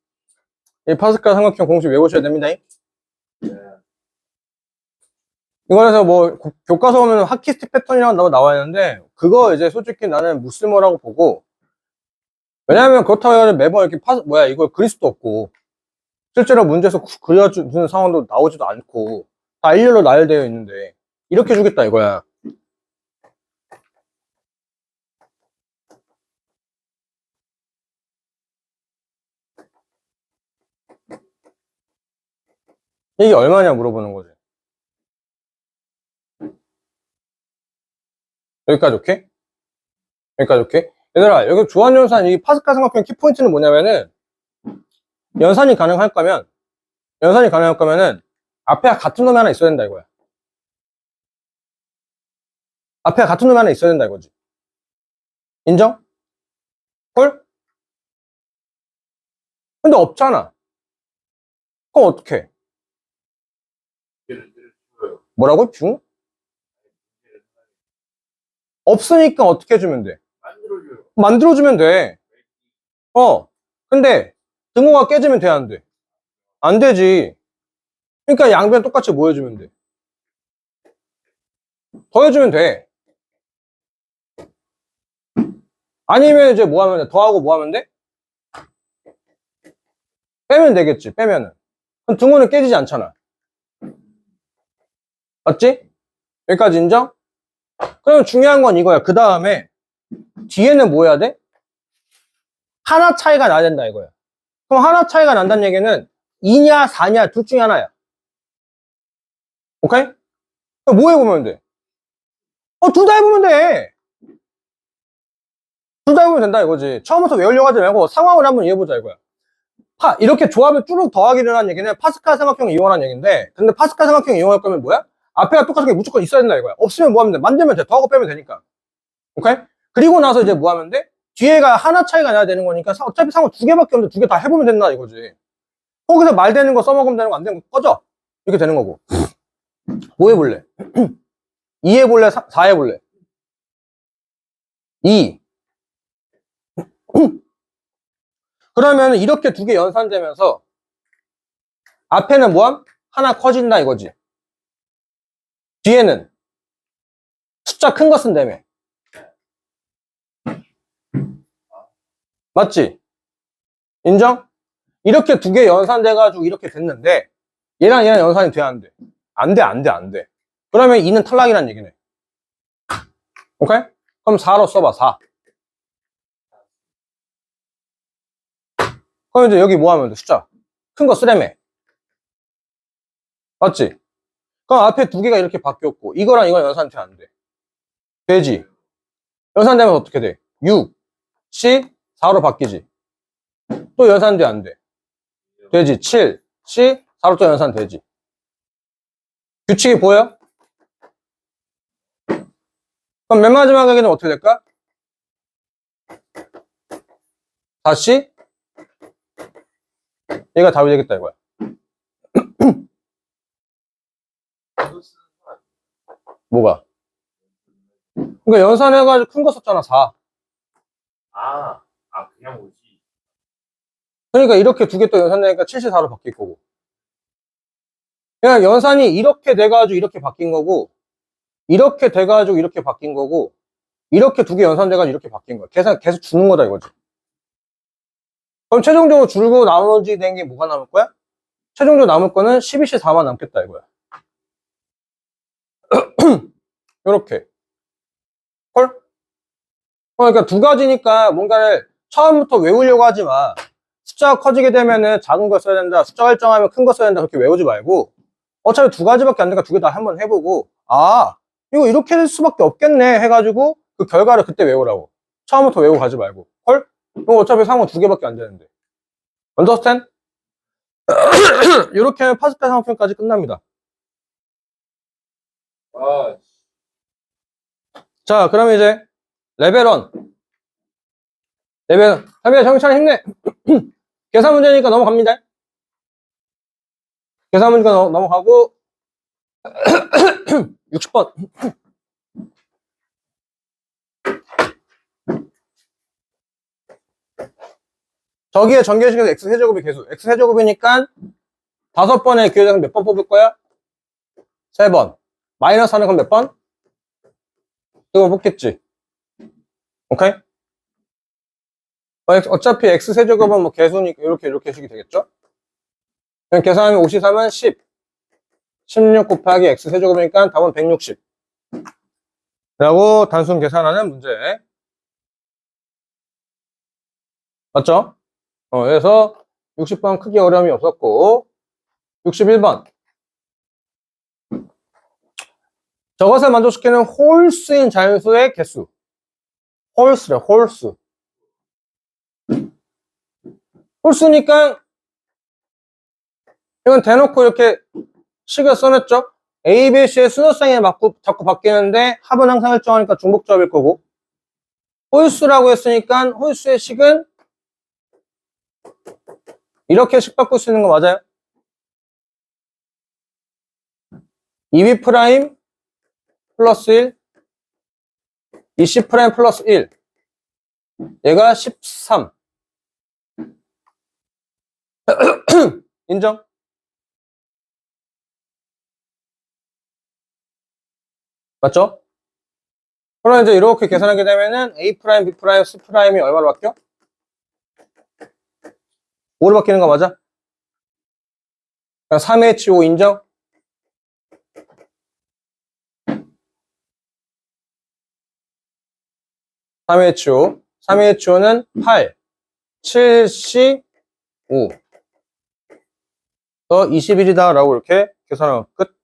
이 파스칼 삼각형 공식 외우셔야 됩니다. 네. 이거에서 뭐 교과서 보면 하키스틱 패턴이라고 나와 있는데 그거 이제 솔직히 나는 무쓸모라고 보고, 왜냐면 그렇다고 해서 매번 이렇게 이걸 그릴 수도 없고 실제로 문제에서 그려주는 상황도 나오지도 않고 다 일렬로 나열되어 있는데 이렇게 주겠다 이거야. 이게 얼마냐 물어보는 거지. 여기까지 오케이? 여기까지 오케이? 얘들아, 여기 주한연산 이 파스칼 삼각형 키포인트는 뭐냐면은 연산이 가능할 거면은 앞에 같은 놈이 하나 있어야 된다 이거야. 앞에 같은 놈이 하나 있어야 된다 이거지. 인정? 헐? 근데 없잖아. 그럼 어떡해? 뭐라고? 중? 없으니까 어떻게 해주면 돼? 만들어줘요. 만들어주면 돼. 근데 등호가 깨지면 돼, 안 돼? 안 되지. 그러니까 양변 똑같이 뭐 해주면 돼? 더해주면 돼. 아니면 이제 뭐 하면 돼? 더하고 뭐 하면 돼? 빼면 되겠지, 빼면은. 그럼 등호는 깨지지 않잖아. 맞지? 여기까지 인정? 그럼 중요한 건 이거야. 그 다음에 뒤에는 뭐 해야 돼? 하나 차이가 나야 된다 이거야. 그럼 하나 차이가 난다는 얘기는 2냐 4냐 둘 중에 하나야. 오케이? 그럼 뭐 해보면 돼? 둘 다 해보면 돼. 둘 다 해보면 된다 이거지. 처음부터 외우려고 하지 말고 상황을 한번 이해해보자 이거야. 이렇게 조합을 쭉 더하기를 하는 얘기는 파스칼 삼각형을 이용하는 얘기인데, 근데 파스칼 삼각형 이용할 거면 뭐야? 앞에가 똑같은 게 무조건 있어야 된다 이거야. 없으면 뭐 하면 돼? 만들면 돼. 더하고 빼면 되니까. 오케이? 그리고 나서 이제 뭐 하면 돼? 뒤에가 하나 차이가 나야 되는 거니까 어차피 상호 두 개밖에 없는데 두 개 다 해보면 된다 이거지. 거기서 말 되는 거 써먹으면 되는 거 안 되는 거 꺼져. 이렇게 되는 거고. 뭐 해볼래? 2 해볼래? 4 해볼래? 2. 그러면 이렇게 두 개 연산되면서 앞에는 뭐함? 하나 커진다 이거지. 뒤에는 숫자 큰 거 쓴다며. 맞지? 인정? 이렇게 두 개 연산돼가지고 이렇게 됐는데 얘랑 연산이 돼, 안 돼? 안 돼, 안 돼, 안 돼. 그러면 2는 탈락이란 얘기네. 오케이? 그럼 4로 써봐, 4. 그럼 이제 여기 뭐 하면 돼? 숫자. 큰 거 쓰래매. 맞지? 그럼 앞에 두 개가 이렇게 바뀌었고, 이거랑 이거랑 연산돼, 안 돼? 되지? 연산되면 어떻게 돼? 6, C, 4로 바뀌지? 또 연산돼, 안 돼? 되지? 7, C, 4로 또 연산되지? 규칙이 보여? 그럼 맨 마지막에는 어떻게 될까? 다시 얘가 답이 되겠다 이거야. 뭐가? 그러니까 연산해가지고 큰 거 썼잖아, 4. 그냥 오지. 그러니까 이렇게 두 개 또 연산되니까 74로 바뀔 거고. 그냥 연산이 이렇게 돼가지고 이렇게 바뀐 거고, 이렇게 돼가지고 이렇게 바뀐 거고, 이렇게 두 개 연산돼가지고 이렇게 바뀐 거야. 계산 계속 주는 거다 이거지. 그럼 최종적으로 줄고 나머지 된 게 뭐가 남을 거야? 최종적으로 남을 거는 12시 4만 남겠다 이거야. 요렇게. 헐? 그러니까 두 가지니까 뭔가를 처음부터 외우려고 하지 마. 숫자가 커지게 되면은 작은 거 써야 된다. 숫자가 일정하면 큰 거 써야 된다. 그렇게 외우지 말고 어차피 두 가지밖에 안 되니까 두 개 다 한번 해보고 이거 이렇게 될 수밖에 없겠네 해가지고 그 결과를 그때 외우라고. 처음부터 외우고 가지 말고. 헐? 이거 어차피 상호 두 개밖에 안 되는데. Understand? 이렇게 하면 파스칼 상호표까지 끝납니다. 자, 그러면 이제 레벨 1. 레벨 1. 정찰 힘내. 계산 문제니까 넘어갑니다. 계산 문제가 넘어가고 60번. 저기에 전개식에서 x 세제곱이 계수. x 세제곱이니까 5번의 기회작은 몇 번 뽑을 거야? 3번. 마이너스 하는 건 몇 번? 이거 뽑겠지. 오케이? 어차피 x 세제곱은 뭐 개수니까 이렇게 식이 되겠죠? 그럼 계산하면 53은 10. 16 곱하기 x 세제곱이니까 답은 160. 라고 단순 계산하는 문제. 맞죠? 그래서 60번 크게 어려움이 없었고 61번. 저것을 만족시키는 홀수인 자연수의 개수. 홀수래, 홀수. 홀수니까 이건 대놓고 이렇게 식을 써냈죠? A, B, C의 순서상에 자꾸 바뀌는데 합은 항상 일정하니까 중복조합일 거고 홀수라고 했으니까 홀수의 식은 이렇게 식 바꿀 수 있는 거 맞아요? 2B' 플러스 1 2C' 플러스 1 얘가 13 인정? 맞죠? 그럼 이제 이렇게 계산하게 되면은 A', B', C'이 얼마로 바뀌어? 5로 바뀌는 거 맞아? 3H5 인정? (3H5) 8 7C 5 더 21이다 라고 이렇게 계산하면 끝.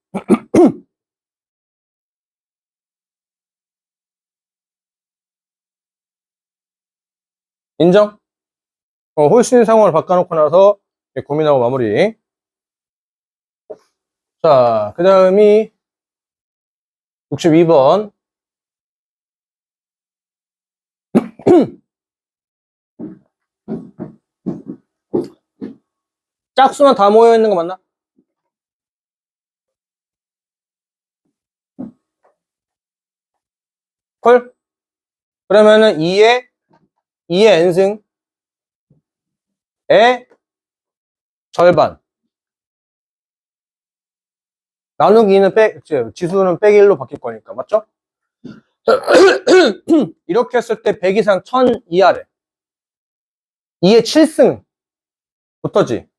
인정? 홀수인 상황을 바꿔놓고 나서 고민하고 마무리. 자, 그 다음이 62번. 짝수만 다 모여있는 거 맞나? 콜? 그러면은 2의 n승의 절반. 나누기 2는 지수는 빼기 1로 바뀔 거니까, 맞죠? 이렇게 했을 때 100 이상 1000 이하래. 2의 7승. 붙었지?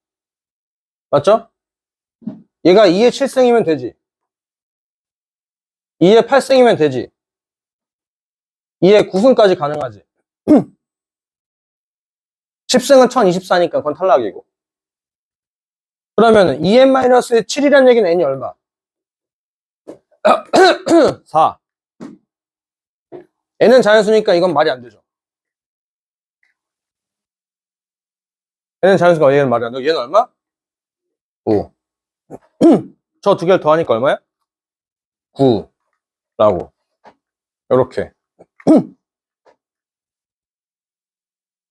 맞죠? 얘가 2의 7승이면 되지. 2의 8승이면 되지. 2의 9승까지 가능하지. 10승은 1024니까 그건 탈락이고. 그러면 2n-7이라는 얘기는 n이 얼마? 4. n은 자연수니까 이건 말이 안 되죠. n은 자연수가 얘는 말이 안 되고 얘는 얼마? 5. 저 두 개를 더하니까 얼마야? 9라고. 요렇게.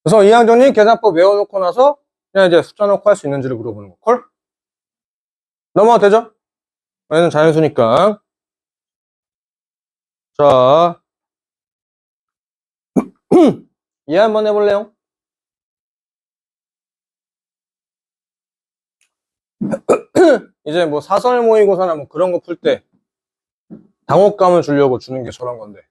그래서 이항정리 계산법 외워놓고 나서 그냥 이제 숫자 넣고 할 수 있는지를 물어보는 거. 콜? 넘어가도 되죠? 얘는 자연수니까. 자, 이해 한번 해볼래요? 이제 뭐 사설 모의고사나 뭐 그런 거 풀 때 당혹감을 주려고 주는 게 저런 건데.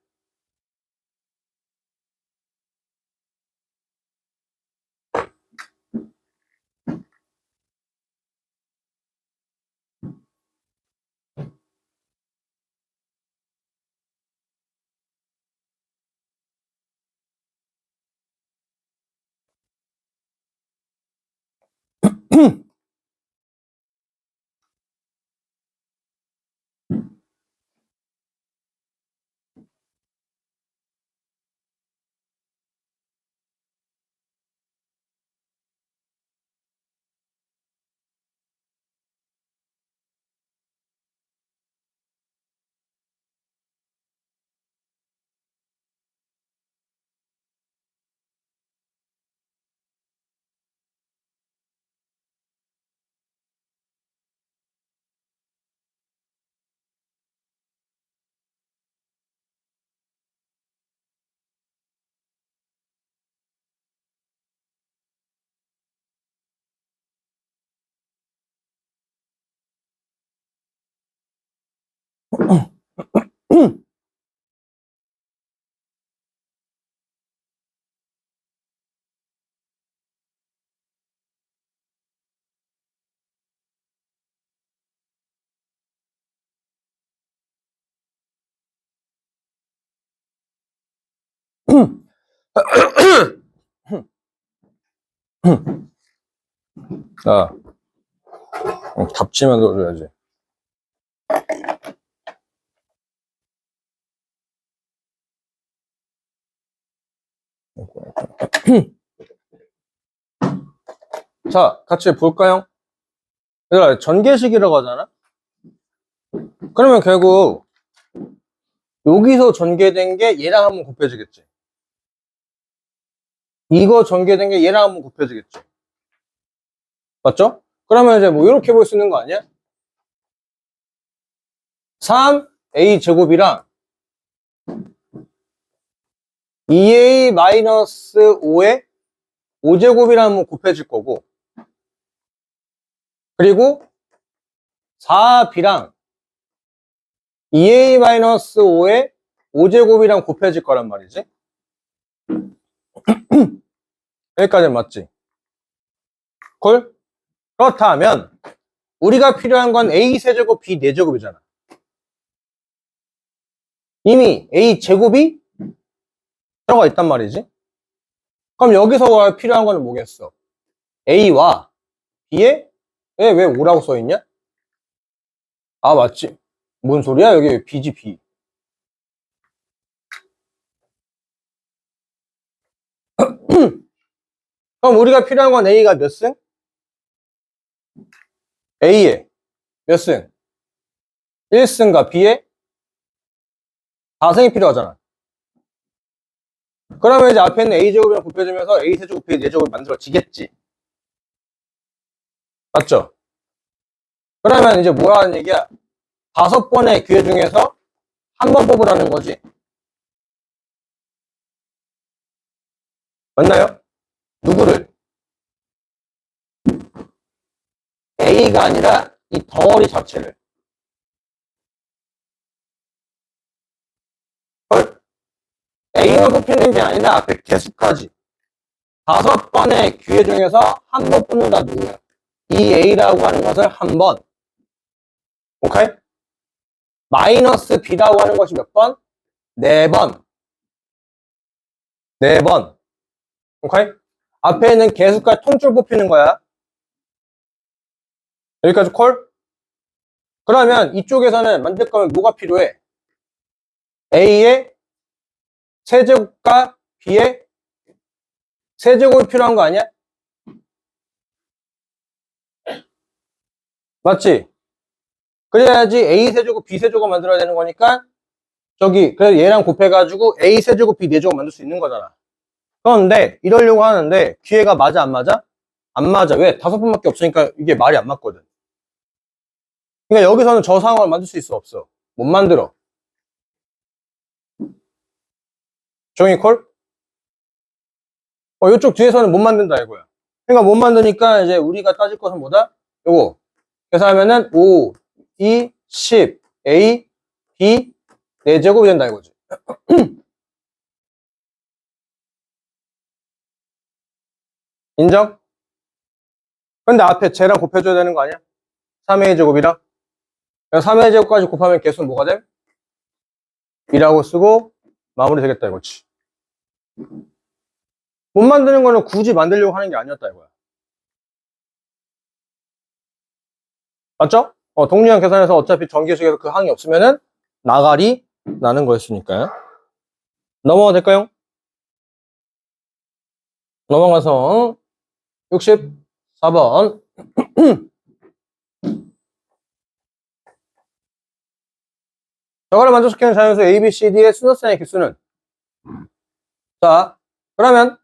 아, 답지만 넣어줘야지. 자, 같이 볼까요? 얘들아, 전개식이라고 하잖아? 그러면 결국 여기서 전개된 게 얘랑 한번 곱해지겠지. 이거 전개된 게 얘랑 한번 곱해지겠지. 맞죠? 그러면 이제 뭐 이렇게 볼 수 있는 거 아니야? 3a 제곱이랑 2a-5의 5제곱이랑 한번 곱해질 거고, 그리고 4b랑 2a-5의 5제곱이랑 곱해질 거란 말이지. 여기까지는 맞지? 콜? 그렇다면 우리가 필요한 건 a 세제곱 b 4제곱이잖아. 이미 a 제곱이 들어가 있단 말이지. 그럼 여기서 필요한 거는 뭐겠어? a와 b에 왜 5라고 써있냐? 아, 맞지? 뭔 소리야? 여기 b지 b. 그럼 우리가 필요한 건 a가 몇 승? a에 몇 승? 1승과 b에 4승이 필요하잖아. 그러면 이제 앞에 있는 a제곱이랑 곱해주면서 a세제곱 b 4제곱이 만들어지겠지. 맞죠? 그러면 이제 뭐라는 얘기야? 5번의 기회 중에서 한 번 뽑으라는 거지. 맞나요? 누구를? a가 아니라 이 덩어리 자체를. 헐? a만 뽑히는 게 아니라 앞에 개수까지 5번의 기회 중에서 한 번 뽑는다 누구야? 이 A라고 하는 것을 한 번. 오케이? 마이너스 B라고 하는 것이 몇 번? 4번. 4번. 오케이? 앞에 있는 개수까지 통째로 뽑히는 거야. 여기까지 콜? 그러면 이쪽에서는 만들 거면 뭐가 필요해? A의 세제곱과 B의 세제곱이 필요한 거 아니야? 맞지? 그래야지 A 세제곱, B 세제곱 만들어야 되는 거니까 그래서 얘랑 곱해가지고 A 세제곱, B 4제곱 만들 수 있는 거잖아. 그런데 이러려고 하는데 기회가 맞아 안 맞아? 안 맞아. 왜? 5번밖에 없으니까 이게 말이 안 맞거든. 그러니까 여기서는 저 상황을 만들 수 있어 없어? 못 만들어. 종이 콜? 이쪽 뒤에서는 못 만든다 이거야. 그러니까 못 만드니까 이제 우리가 따질 것은 뭐다? 요거. 그래서 하면은 5, 2, 10, A, B 4제곱이 된다 이거지. 인정? 근데 앞에 쟤랑 곱해줘야 되는 거 아니야? 3A 제곱이랑? 3A 제곱까지 곱하면 개수는 뭐가 돼? 2라고 쓰고 마무리 되겠다 이거지. 못 만드는 거는 굳이 만들려고 하는 게 아니었다 이거야. 맞죠? 동리형 계산해서 어차피 전기식에서 그 항이 없으면은 나가리 나는 거였으니까요. 넘어가 될까요? 넘어가서 64번. 저거를 만족시키는 자연수 A, B, C, D의 순서상의 개수는? 자, 그러면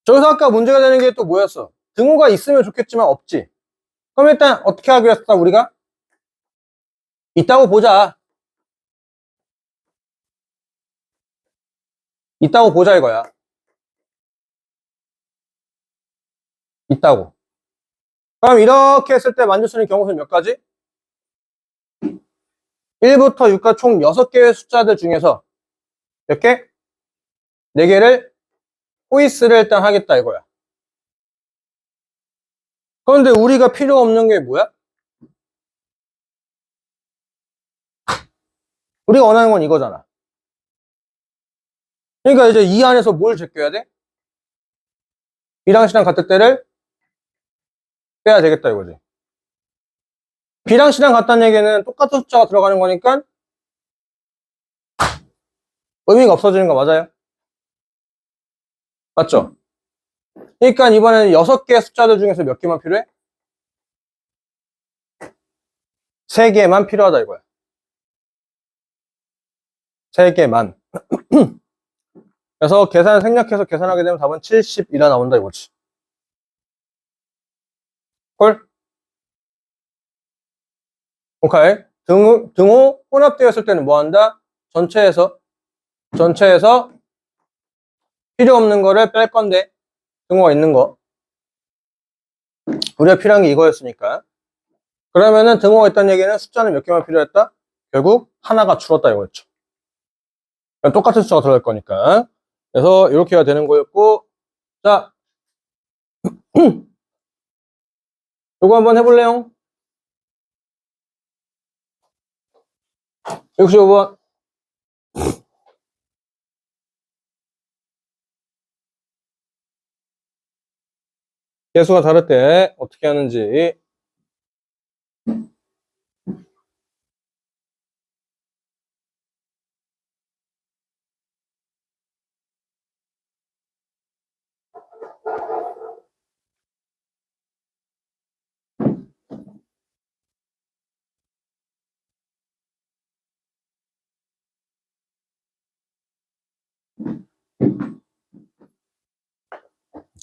저기서 아까 문제가 되는 게 또 뭐였어? 등호가 있으면 좋겠지만 없지. 그럼 일단 어떻게 하기로 했어 우리가? 있다고 보자. 있다고 보자 이거야. 있다고. 그럼 이렇게 했을 때 만들 수 있는 경우는 몇 가지? 1부터 6까지 총 6개의 숫자들 중에서 몇 개? 4개를 호이스를 일단 하겠다 이거야. 그런데 우리가 필요 없는 게 뭐야? 우리가 원하는 건 이거잖아. 그러니까 이제 이 안에서 뭘 제껴야 돼? B랑 C랑 같을 때를 빼야 되겠다 이거지. B랑 C랑 같다는 얘기는 똑같은 숫자가 들어가는 거니까 의미가 없어지는 거 맞아요? 맞죠? 그러니까 이번에는 6개의 숫자들 중에서 몇 개만 필요해? 3개만 필요하다 이거야. 3개만. 그래서 계산을 생략해서 계산하게 되면 답은 72라 나온다 이거지. 헐? 오케이. 등호 혼합되었을 때는 뭐 한다? 전체에서 필요 없는 거를 뺄 건데 등호가 있는 거. 우리가 필요한 게 이거였으니까. 그러면은 등호가 있다는 얘기는 숫자는 몇 개만 필요했다? 결국 하나가 줄었다 이거였죠. 똑같은 숫자가 들어갈 거니까. 그래서 이렇게가 되는 거였고, 자, 요거 한번 해볼래요? 65번. 개수가 다를 때 어떻게 하는지.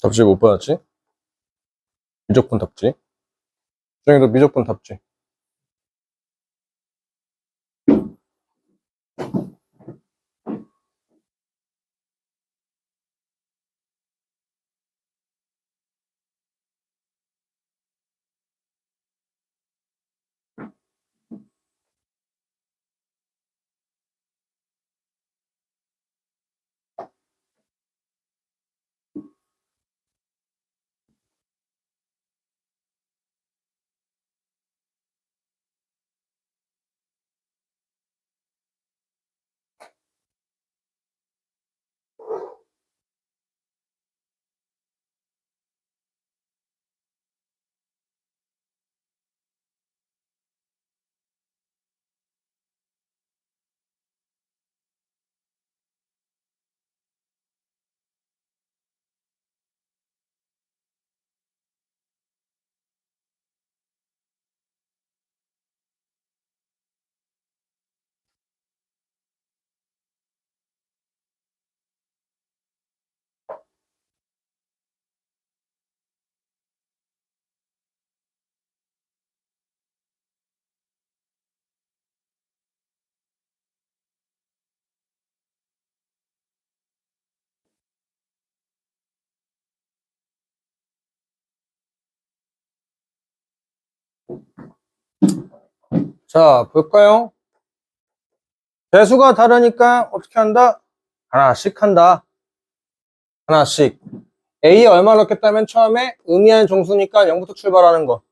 답지 못 받았지? 미적분 답지. 중에도 미적분 답지. 자, 볼까요? 배수가 다르니까 어떻게 한다? 하나씩 한다. 하나씩. A에 얼마 넣겠다면 처음에 의미하는 정수니까 0부터 출발하는 거.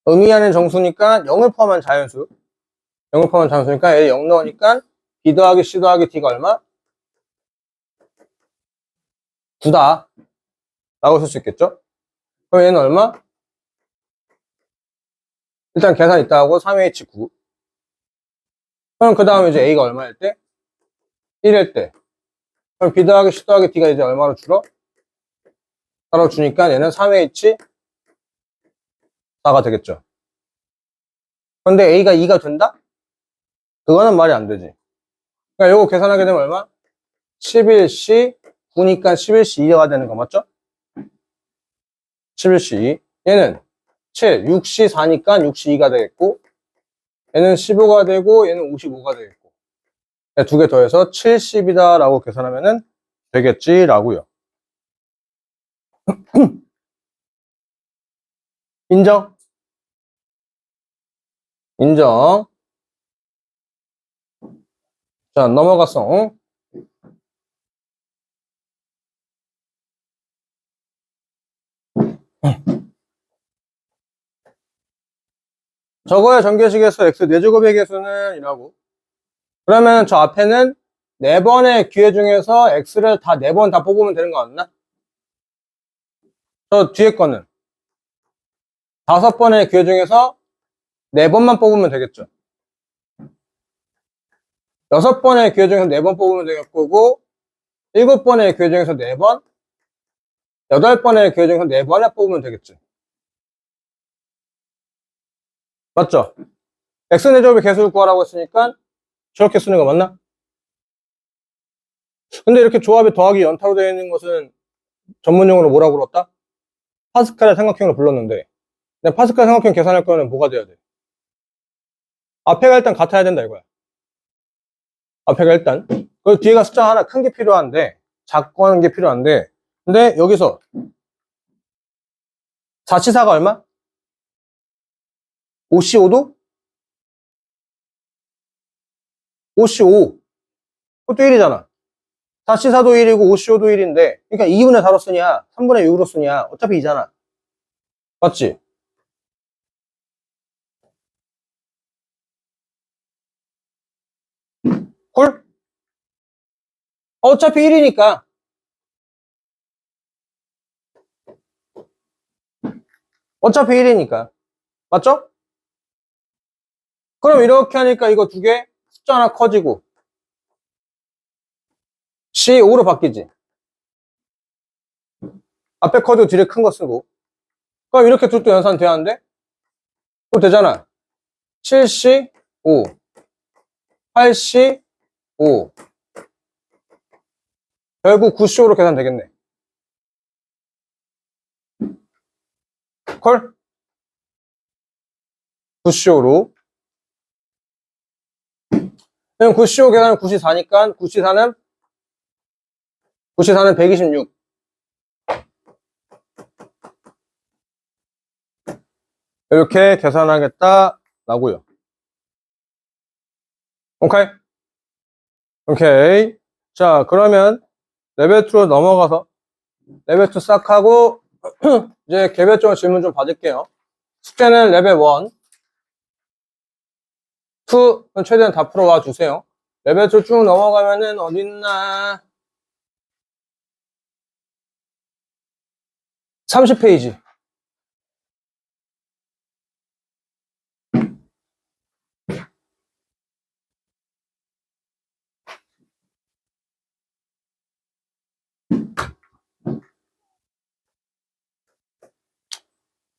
의미하는 정수니까 0을 포함한 자연수. 0을 포함한 자연수니까 A에 0 넣으니까 B 더하기 C 더하기 D가 얼마? 9다. 라고 쓸 수 있겠죠? 그럼 얘는 얼마? 일단 계산 있다 하고 3H9. 그럼 그 다음에 이제 A가 얼마일 때? 1일 때. 그럼 B 더하기 C 더하기 D가 이제 얼마로 줄어? 4로 주니까 얘는 3H4가 되겠죠. 그런데 A가 2가 된다? 그거는 말이 안 되지. 그러니까 요거 계산하게 되면 얼마? 11C 9니까 11C 2가 되는 거 맞죠? 11C 2. 얘는 7, 6C 4니까 6C 2가 되겠고, 얘는 15가 되고, 얘는 55가 되겠고. 두 개 더해서 70이다 라고 계산하면은 되겠지 라고요. 인정? 인정. 자, 넘어갔어. 응? 저거의 전개식에서 x 4제곱의 개수는 이라고. 그러면 저 앞에는 4번의 기회 중에서 x를 다 4번 다 뽑으면 되는 거 맞나? 저 뒤에 거는 5번의 기회 중에서 4번만 뽑으면 되겠죠. 6번의 기회 중에서 4번 뽑으면 되겠고, 7번의 기회 중에서 4번, 8번의 기회 중에서 4번에 뽑으면 되겠지. 맞죠? x 4제곱의 개수를 구하라고 했으니까 저렇게 쓰는 거 맞나? 근데 이렇게 조합이 더하기 연타로 되어 있는 것은 전문용어로 뭐라고 불렀다? 파스칼의 삼각형으로 불렀는데, 근데 파스칼 삼각형 계산할 거는 뭐가 돼야 돼? 앞에가 일단 같아야 된다 이거야. 앞에가 일단. 그리고 뒤에가 숫자 하나 큰 게 필요한데, 작고 하는 게 필요한데, 근데 여기서 4C4가 얼마? 5C5도? 5C5. 그것도 1이잖아. 4C4도 1이고 5C5도 1인데, 그러니까 2분의 4로 쓰냐, 3분의 6으로 쓰냐, 어차피 2잖아. 맞지? 콜? 어차피 1이니까. 어차피 1이니까. 맞죠? 그럼 이렇게 하니까 이거 두 개 숫자 하나 커지고 C5로 바뀌지. 앞에 커지고 뒤에 큰 거 쓰고. 그럼 이렇게 둘 또 연산 돼야 하는데? 또 되잖아. 7C5, 8C5. 결국 9C5로 계산 되겠네. 콜? 9C5로. 그럼 9C5 계산은 94니까 94는 126. 이렇게 계산하겠다 라고요. 오케이? 오케이. 자, 그러면 레벨 2로 넘어가서 레벨 2 싹 하고 이제 개별적으로 질문 좀 받을게요. 숙제는 레벨 1, 2는 최대한 다 풀어와 주세요. 레벨 2 쭉 넘어가면은 어딨나? 30페이지.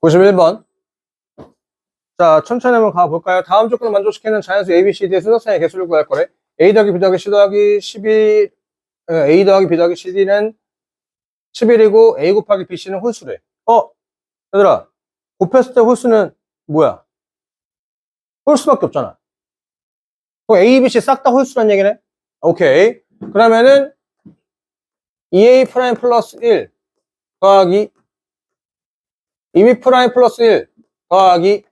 (91번) 자, 천천히 한번 가볼까요? 다음 조건을 만족시키는 자연수 ABCD의 순서상의 개수를 구할 거래. A 더하기 B 더하기 C 더하기 11, A 더하기 B 더하기 CD는 11이고 A 곱하기 BC는 홀수래. 얘들아, 곱했을 때 홀수는 뭐야? 홀수밖에 없잖아. 그럼 A, B, C 싹 다 홀수란 얘기네? 오케이. 그러면은 2A 프라임 플러스 1 더하기 2B 프라임 플러스 1 더하기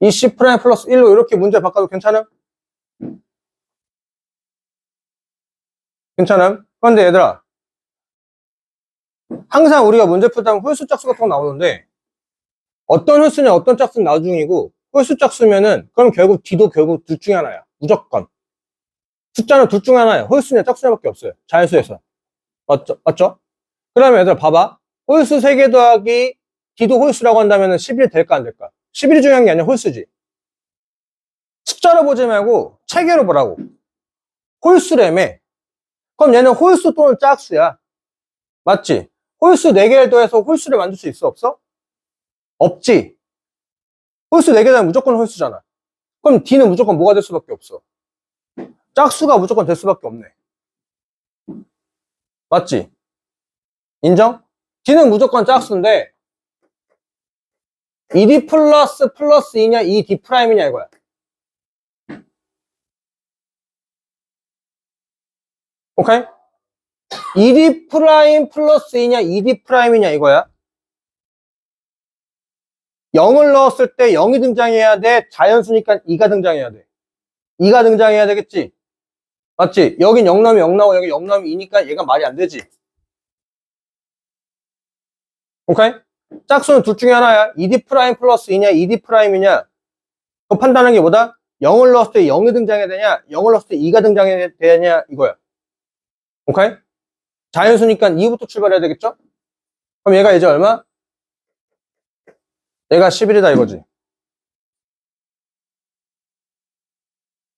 이 C 프라임 플러스 1로 이렇게 문제 바꿔도 괜찮음? 괜찮음? 그런데 얘들아, 항상 우리가 문제 풀다 보면 홀수 짝수 같은 거 나오는데 어떤 홀수냐 어떤 짝수는 나중이고 홀수 짝수면은 그럼 결국 D도 결국 둘 중에 하나야. 무조건. 숫자는 둘 중에 하나야. 홀수냐 짝수냐밖에 없어요. 자연수에서. 맞죠? 맞죠? 그러면 얘들아 봐봐. 홀수 3개 더하기 D도 홀수라고 한다면 11이 될까 안 될까? 11이 중요한 게 아니라 홀수지. 숫자로 보지 말고 체계로 보라고. 홀수라며. 그럼 얘는 홀수 또는 짝수야. 맞지? 홀수 4개를 더해서 홀수를 만들 수 있어? 없어? 없지. 홀수 4개 더하면 무조건 홀수잖아. 그럼 D는 무조건 뭐가 될 수밖에 없어? 짝수가 무조건 될 수밖에 없네. 맞지? 인정? D는 무조건 짝수인데 2D 플러스 2냐 2D 프라임이냐 이거야. 오케이? 2D 프라임 플러스 2냐 2D 프라임이냐 이거야. 0을 넣었을 때 0이 등장해야 돼. 자연수니까 2가 등장해야 돼. 2가 등장해야 되겠지? 맞지? 여긴 0 넣으면 0 나오고 여기 0 넣으면 2니까 얘가 말이 안 되지. 오케이? 짝수는 둘 중에 하나야. 2D 프라임 플러스 2냐 2D 프라임이냐. 그 판단하는 게 뭐다? 0을 넣었을 때 0이 등장해야 되냐 0을 넣었을 때 2가 등장해야 되냐 이거야. 오케이? 자연수니까 2부터 출발해야 되겠죠? 그럼 얘가 이제 얼마? 얘가 11이다 이거지.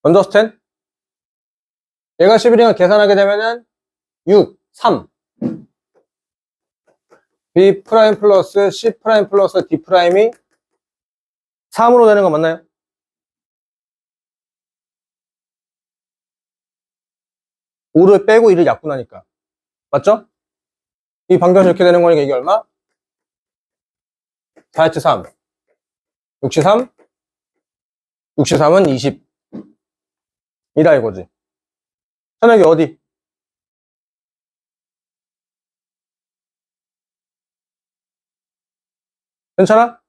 understand? 얘가 11이면 계산하게 되면은 6, 3 B 프라임 플러스 C 프라임 플러스 D 프라임이 3으로 되는 거 맞나요? 오를 빼고 1을 약분하니까 맞죠? 이 방정식 이렇게 되는 거니까 이게 얼마? 4-3 63 63은 20 이라 이거지. 천역이 어디? 괜찮아?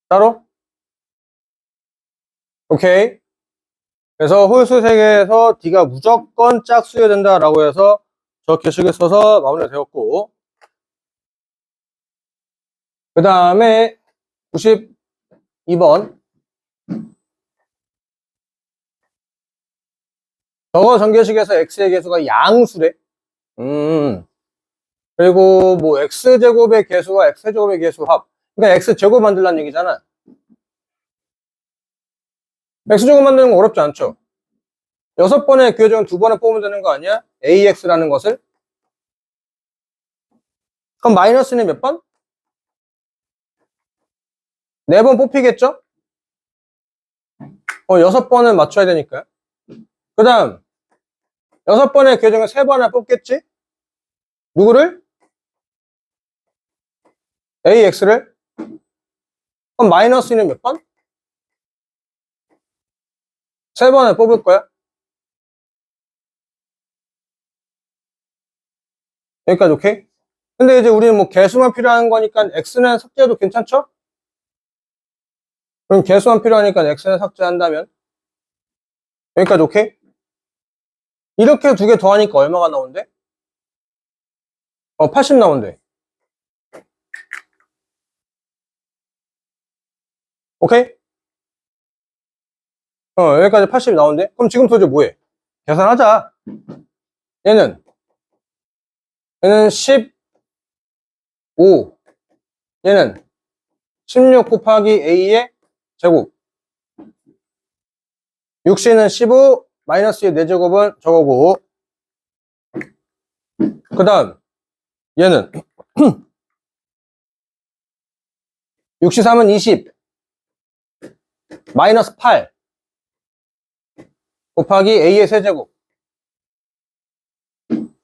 따로? 오케이. 그래서 홀수 세개에서 D가 무조건 짝수여야 된다라고 해서 저렇게 식을 써서 마무리가 되었고, 그 다음에 92번 저거 전개식에서 x의 개수가 양수래. 그리고 뭐 x제곱의 개수와 x제곱의 개수 합. 그러니까 x제곱 만들라는 얘기잖아. x제곱 만드는 거 어렵지 않죠? 6번의 기회 중에 2번을 뽑으면 되는 거 아니야? ax라는 것을. 그럼 마이너스는 몇 번? 4번 뽑히겠죠? 6번을 맞춰야 되니까요. 그 다음 6번의 기회 중에 3번을 뽑겠지? 누구를? ax를. 그럼 마이너스는 몇 번? 3번을 뽑을 거야. 여기까지 오케이? 근데 이제 우리는 뭐 개수만 필요한 거니까 x는 삭제해도 괜찮죠? 그럼 개수만 필요하니까 x는 삭제한다면 여기까지 오케이? 이렇게 2개 더하니까 얼마가 나온대? 80 나온대. 오케이? 여기까지 80이 나온대. 그럼 지금부터 이제 뭐해? 계산하자. 얘는 15. 얘는 16 곱하기 a의 제곱. 6c는 15 마이너스의 4제곱은 저거고. 그 다음 얘는 63은 20 마이너스 8 곱하기 a의 세제곱.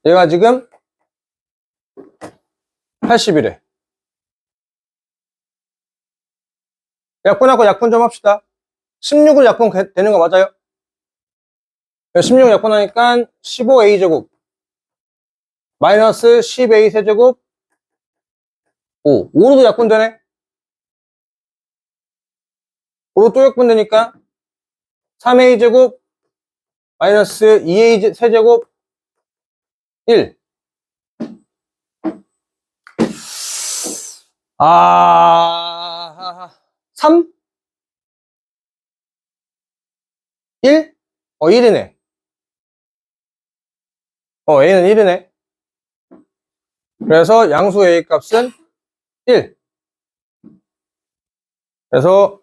얘가 지금 80이래. 약분하고 약분 좀 합시다. 16을 약분 되는 거 맞아요? 16 약분하니까 15a 제곱 마이너스 10a 세제곱 5. 5로도 약분되네. 5로 또 약분되니까 3a 제곱 마이너스 2a 세제곱 1. 3? 1? 1이네. A는 1이네. 그래서 양수 A 값은 1. 그래서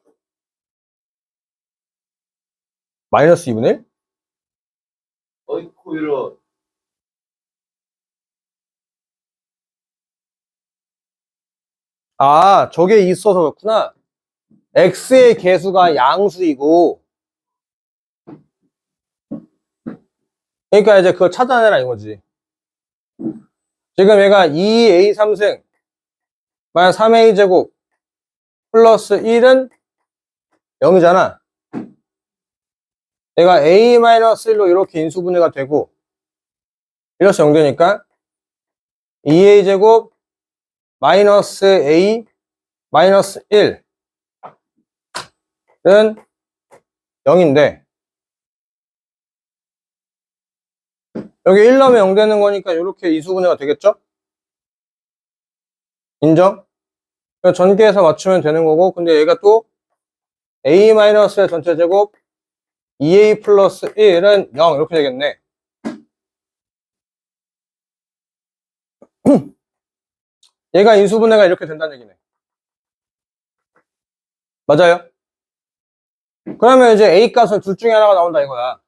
마이너스 2분의 1? 어이쿠, 이런. 저게 있어서 그렇구나. x의 개수가 양수이고, 그러니까 이제 그걸 찾아내라 이거지. 지금 얘가 2a 3승 마이너스 3a 제곱 플러스 1은 0이잖아. 얘가 a 마이너스 1로 이렇게 인수분해가 되고, 1러스 0 되니까 2a 제곱 마이너스 a 마이너스 1은 0인데, 여기 1 넣으면 0 되는 거니까 이렇게 이수분해가 되겠죠? 인정? 전개해서 맞추면 되는 거고, 근데 얘가 또 a-의 전체 제곱 2a 플러스 1은 0 이렇게 되겠네. 얘가 인수분해가 이렇게 된다는 얘기네. 맞아요? 그러면 이제 a 값은 둘 중에 하나가 나온다 이거야.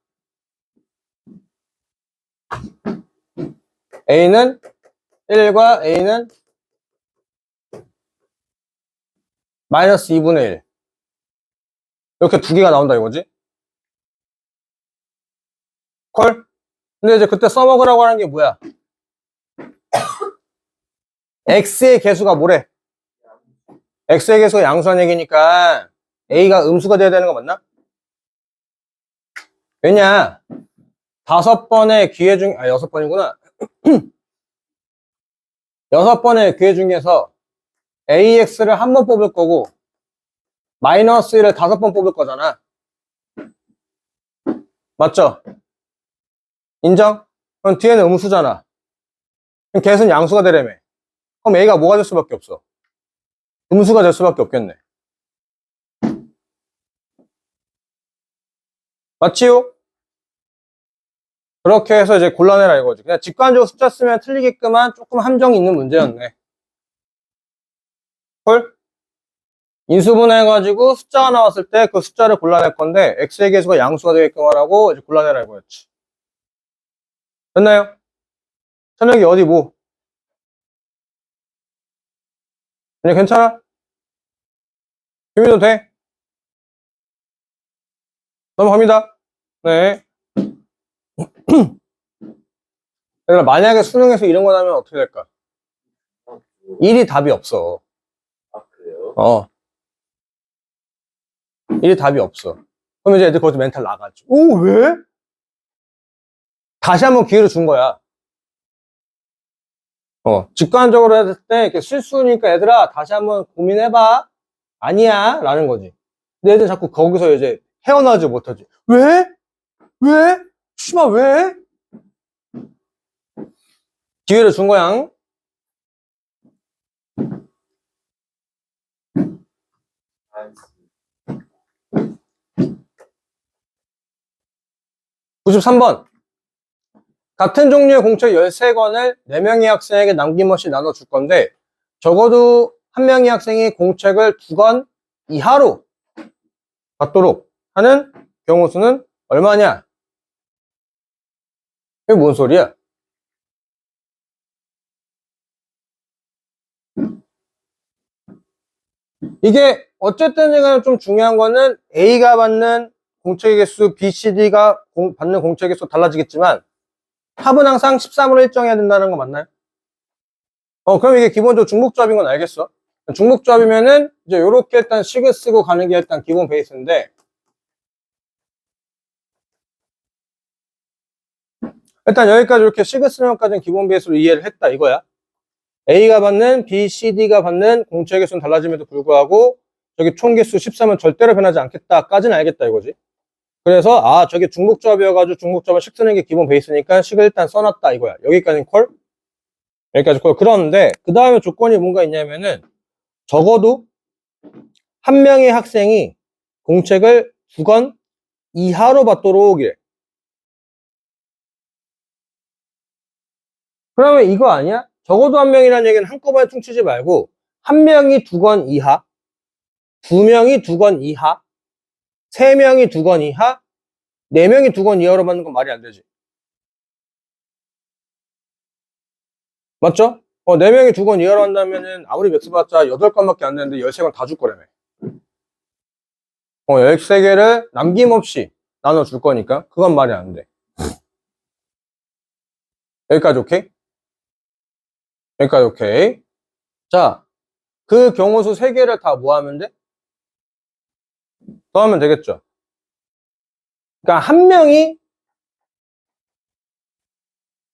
a는 1과 a는 마이너스 2분의 1. 이렇게 두 개가 나온다 이거지? 콜? 근데 이제 그때 써먹으라고 하는 게 뭐야? x의 개수가 뭐래? x의 개수가 양수한 얘기니까 a가 음수가 돼야 되는 거 맞나? 왜냐? 5번의 기회 중, 6번이구나. 6번의 기회 중에서 AX를 한 번 뽑을 거고, 마이너스 1을 5번 뽑을 거잖아. 맞죠? 인정? 그럼 뒤에는 음수잖아. 그럼 개수는 양수가 되려면. 그럼 A가 뭐가 될 수밖에 없어? 음수가 될 수밖에 없겠네. 맞지요? 그렇게 해서 이제 골라내라 이거지. 그냥 직관적으로 숫자 쓰면 틀리게끔만 조금 함정이 있는 문제였네. 헐? 인수분해해가지고 숫자가 나왔을 때 그 숫자를 골라낼 건데 x의 개수가 양수가 되게끔 하라고 이제 골라내라 이거였지. 됐나요? 천혁이 어디 뭐? 그냥 괜찮아? 준비도 돼? 넘어갑니다. 네. 그러니까 만약에 수능에서 이런 거 나면 어떻게 될까? 1이 답이 없어. 아, 그래요? 1이 답이 없어. 그럼 이제 애들 거기서 멘탈 나가죠. 오, 왜? 다시 한번 기회를 준 거야. 직관적으로 했을 때 이렇게 실수니까 얘들아 다시 한번 고민해봐. 아니야 라는 거지. 근데 애들 자꾸 거기서 이제 헤어나지 못하지. 왜? 왜? 씨발 왜? 기회를 준 거야. 알겠습니다. 93번. 같은 종류의 공책 13권을 4명의 학생에게 남김없이 나눠줄 건데 적어도 한 명의 학생이 공책을 2권 이하로 받도록 하는 경우 수는 얼마냐? 이게 뭔 소리야? 이게 어쨌든 간에 좀 중요한 거는 A가 받는 공책의 개수, B, C, D가 받는 공책의 수 달라지겠지만 합은 항상 13으로 일정해야 된다는 거 맞나요? 그럼 이게 기본적으로 중복조합인 건 알겠어. 중복조합이면은 이제 요렇게 일단 식을 쓰고 가는 게 일단 기본 베이스인데 일단 여기까지 이렇게 시그스명까지는 기본 베이스로 이해를 했다 이거야. A가 받는 B, C, D가 받는 공체의 개수는 달라짐에도 불구하고 저기 총 개수 13은 절대로 변하지 않겠다까지는 알겠다 이거지. 그래서 저게 중복조합이어가지고 중복조합을 식 쓰는 게 기본 베이스니까 식을 일단 써놨다 이거야. 여기까지는 콜? 여기까지 콜. 그런데 그 다음에 조건이 뭔가 있냐면은 적어도 한 명의 학생이 공책을 2권 이하로 받도록 이래. 그러면 이거 아니야? 적어도 한 명이라는 얘기는 한꺼번에 퉁치지 말고 한 명이 2권 이하, 2명이 2권 이하, 3명이 2권 이하, 4명이 2권 이하로 받는 건 말이 안 되지. 맞죠? 4명이 2권 이하로 한다면은 아무리 맥스 봤자 8건밖에 안 되는데 13건 다 줄 거라며. 13개를 남김없이 나눠줄 거니까 그건 말이 안 돼. 여기까지 오케이? 여기까지 오케이. 자, 그 경우수 3개를 다 뭐 하면 돼? 더하면 되겠죠. 그러니까 한 명이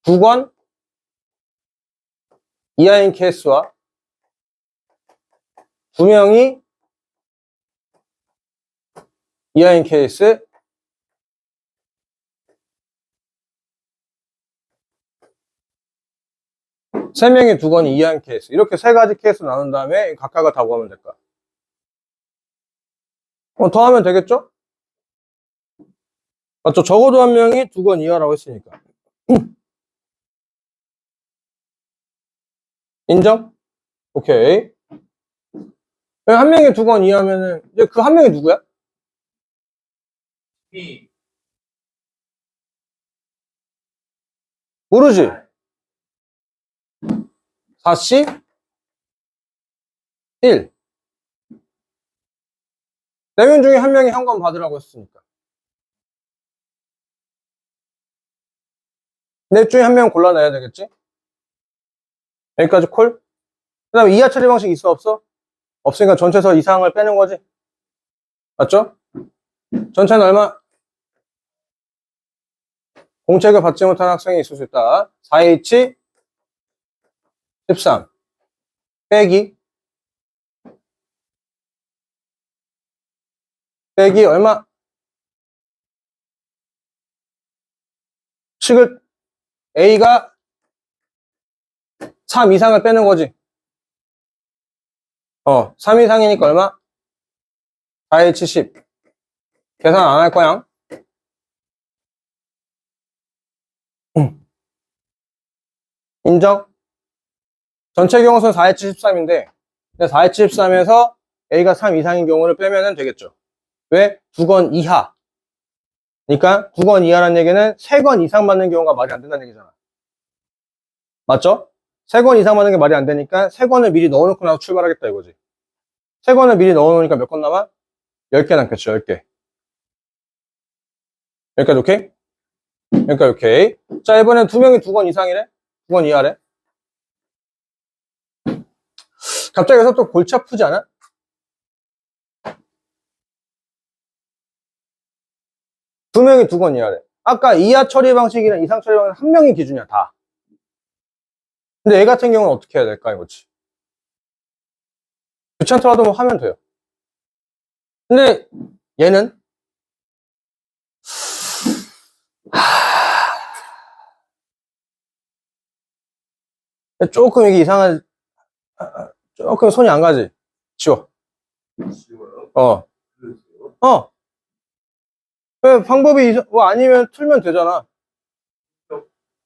2권 이하인 케이스와 2명이 이하인 케이스, 3명이 2권 이하인 케이스 이렇게 3가지 케이스 나눈 다음에 각각을 다 구하면 될까? 더하면 되겠죠? 맞죠? 적어도 한 명이 2권 이하라고 했으니까. 인정? 오케이. 한 명이 2권 이하면은 이제 그 한 명이 누구야? B. 모르지? 4C 1. 4명 중에 한 명이 한 권 받으라고 했으니까. 넷 중에 한 명 골라내야 되겠지? 여기까지 콜? 그 다음에 이하 처리 방식 있어 없어? 없으니까 전체에서 이상을 빼는 거지. 맞죠? 전체는 얼마? 공책을 받지 못한 학생이 있을 수 있다. 4H 13 빼기 얼마? 식을 A가 3 이상을 빼는 거지. 3 이상이니까 얼마? 4H 10 계산 안 할 거야. 인정? 전체 경우수는 4H 13인데 4H 13에서 A가 3 이상인 경우를 빼면 되겠죠. 왜? 2권 이하. 그러니까 2권 이하라는 얘기는 3권 이상 받는 경우가 말이 안 된다는 얘기잖아. 맞죠? 3권 이상 받는 게 말이 안 되니까 3권을 미리 넣어놓고 나서 출발하겠다 이거지. 3권을 미리 넣어놓으니까 몇 권 남아? 10개 남겠죠, 10개. 여기까지 오케이? 여기까지 오케이. 자, 이번엔 2명이 2권 이상이래? 2권 이하래? 갑자기 여기서 또 골치 아프지 않아? 두 명이 2권 이하래. 아까 이하 처리 방식이랑 이상 처리 방식은 한 명이 기준이야, 다. 근데 얘 같은 경우는 어떻게 해야 될까, 이거지. 귀찮더라도 뭐 하면 돼요. 근데 얘는 조금 이게 이상한, 조금 손이 안 가지. 지워. 쉬워요. 어. 그러세요. 왜 방법이 뭐 아니면 틀면 되잖아.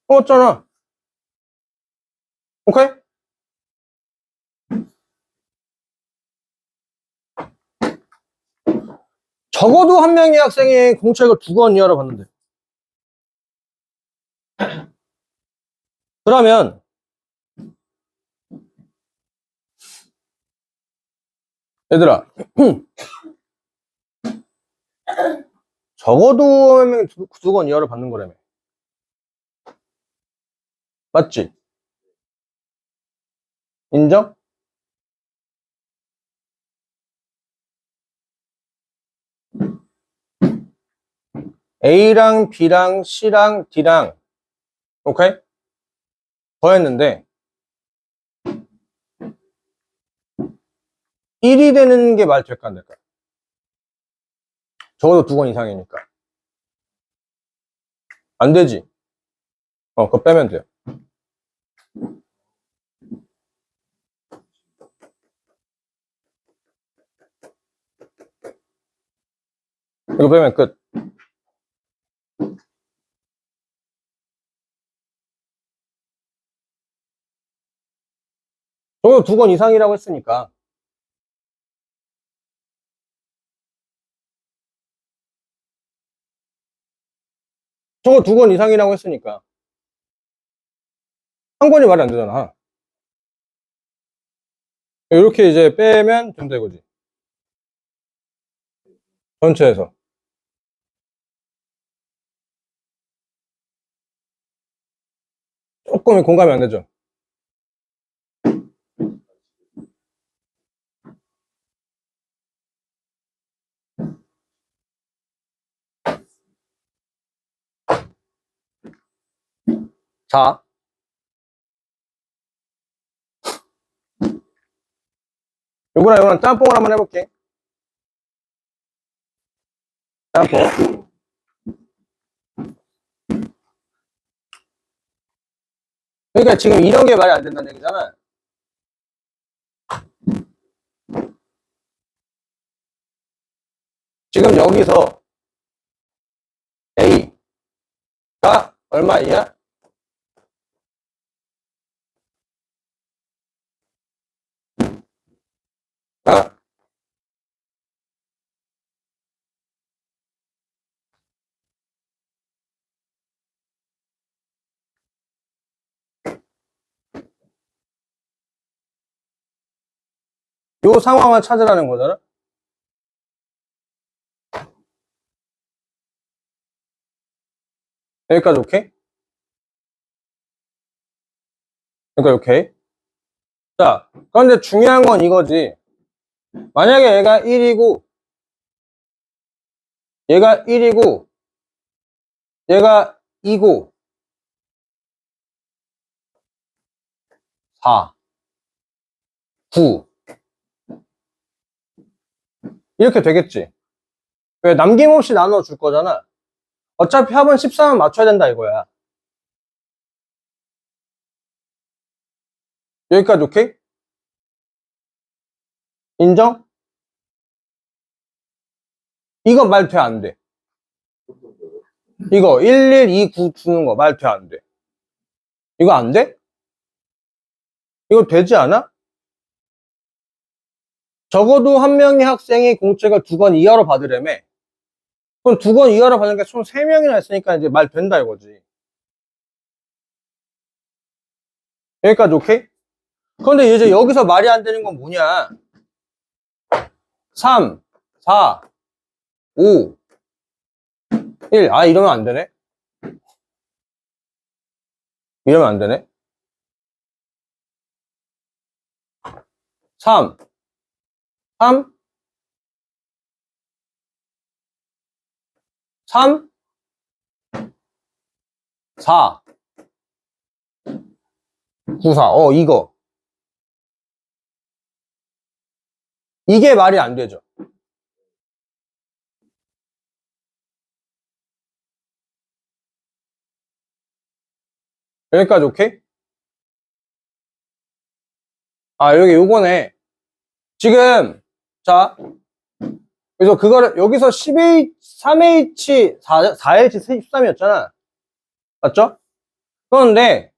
맞잖아. 오케이? 적어도 한 명의 학생이 공책을 2권 이하로 봤는데. 그러면 얘들아 적어도 한 명이 2권 이하로 받는 거라며. 맞지? 인정? A랑 B랑 C랑 D랑 오케이? 더했는데 1이 되는 게 말 될까 안 될까? 적어도 2건 이상이니까. 안 되지. 그거 빼면 돼요. 이거 빼면 끝. 적어도 2건 이상이라고 했으니까. 적어도 2건 이상이라고 했으니까. 한 권이 말이 안 되잖아. 이렇게 이제 빼면 된다 이거지. 전체에서. 조금 공감이 안 되죠? 자. 요거랑 짬뽕을 한번 해볼게. 짬뽕. 그러니까 지금 이런 게 말이 안 된다는 얘기잖아. 지금 여기서 A가 얼마이야? 가 요 상황을 찾으라는 거잖아. 여기까지 오케이? 그러니까 오케이. 자, 그런데 중요한 건 이거지. 만약에 얘가 1이고 얘가 1이고 얘가 2고 4 9 이렇게 되겠지. 왜 남김없이 나눠줄 거잖아. 어차피 합은 13은 맞춰야 된다 이거야. 여기까지 오케이? 인정? 이건 말 돼 안 돼? 이거 1129 주는 거 말 돼 안 돼? 이거 안 돼? 이거 되지 않아? 적어도 한 명의 학생이 공책을 2권 이하로 받으려면 그럼 2권 이하로 받는 게 총 3명이나 있으니까 이제 말 된다 이거지. 여기까지 오케이? 그런데 이제 여기서 말이 안 되는 건 뭐냐? 3, 4, 5, 1. 아, 이러면 안 되네? 이러면 안 되네? 3, 3, 3, 4, 9, 4. 이거. 이게 말이 안 되죠. 여기까지 오케이? 아, 여기 요거네. 지금, 자, 그래서 그거를, 여기서 10H, 3H, 4H 13이었잖아. 맞죠? 그런데,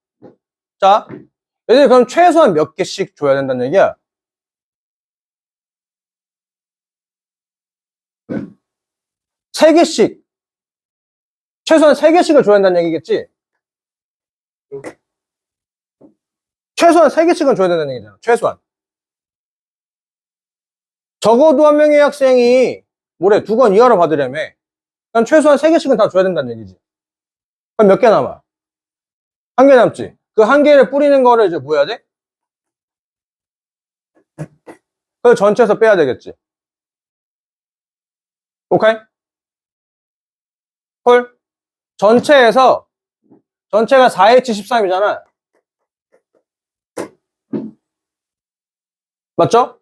자, 얘들 그럼 최소한 몇 개씩 줘야 된다는 얘기야? 세 개씩. 최소한 3개씩을 줘야 한다는 얘기겠지? 최소한 3개씩은 줘야 된다는 얘기잖아. 최소한. 적어도 한 명의 학생이 뭐래 2권 이하로 받으려면 그럼 최소한 3개씩은 다 줘야 된다는 얘기지. 그럼 몇 개 남아? 1개 남지. 그 1개를 뿌리는 거를 이제 뭐 해야 돼? 그 전체에서 빼야 되겠지. 오케이? 콜? 전체에서 전체가 4H13이잖아. 맞죠?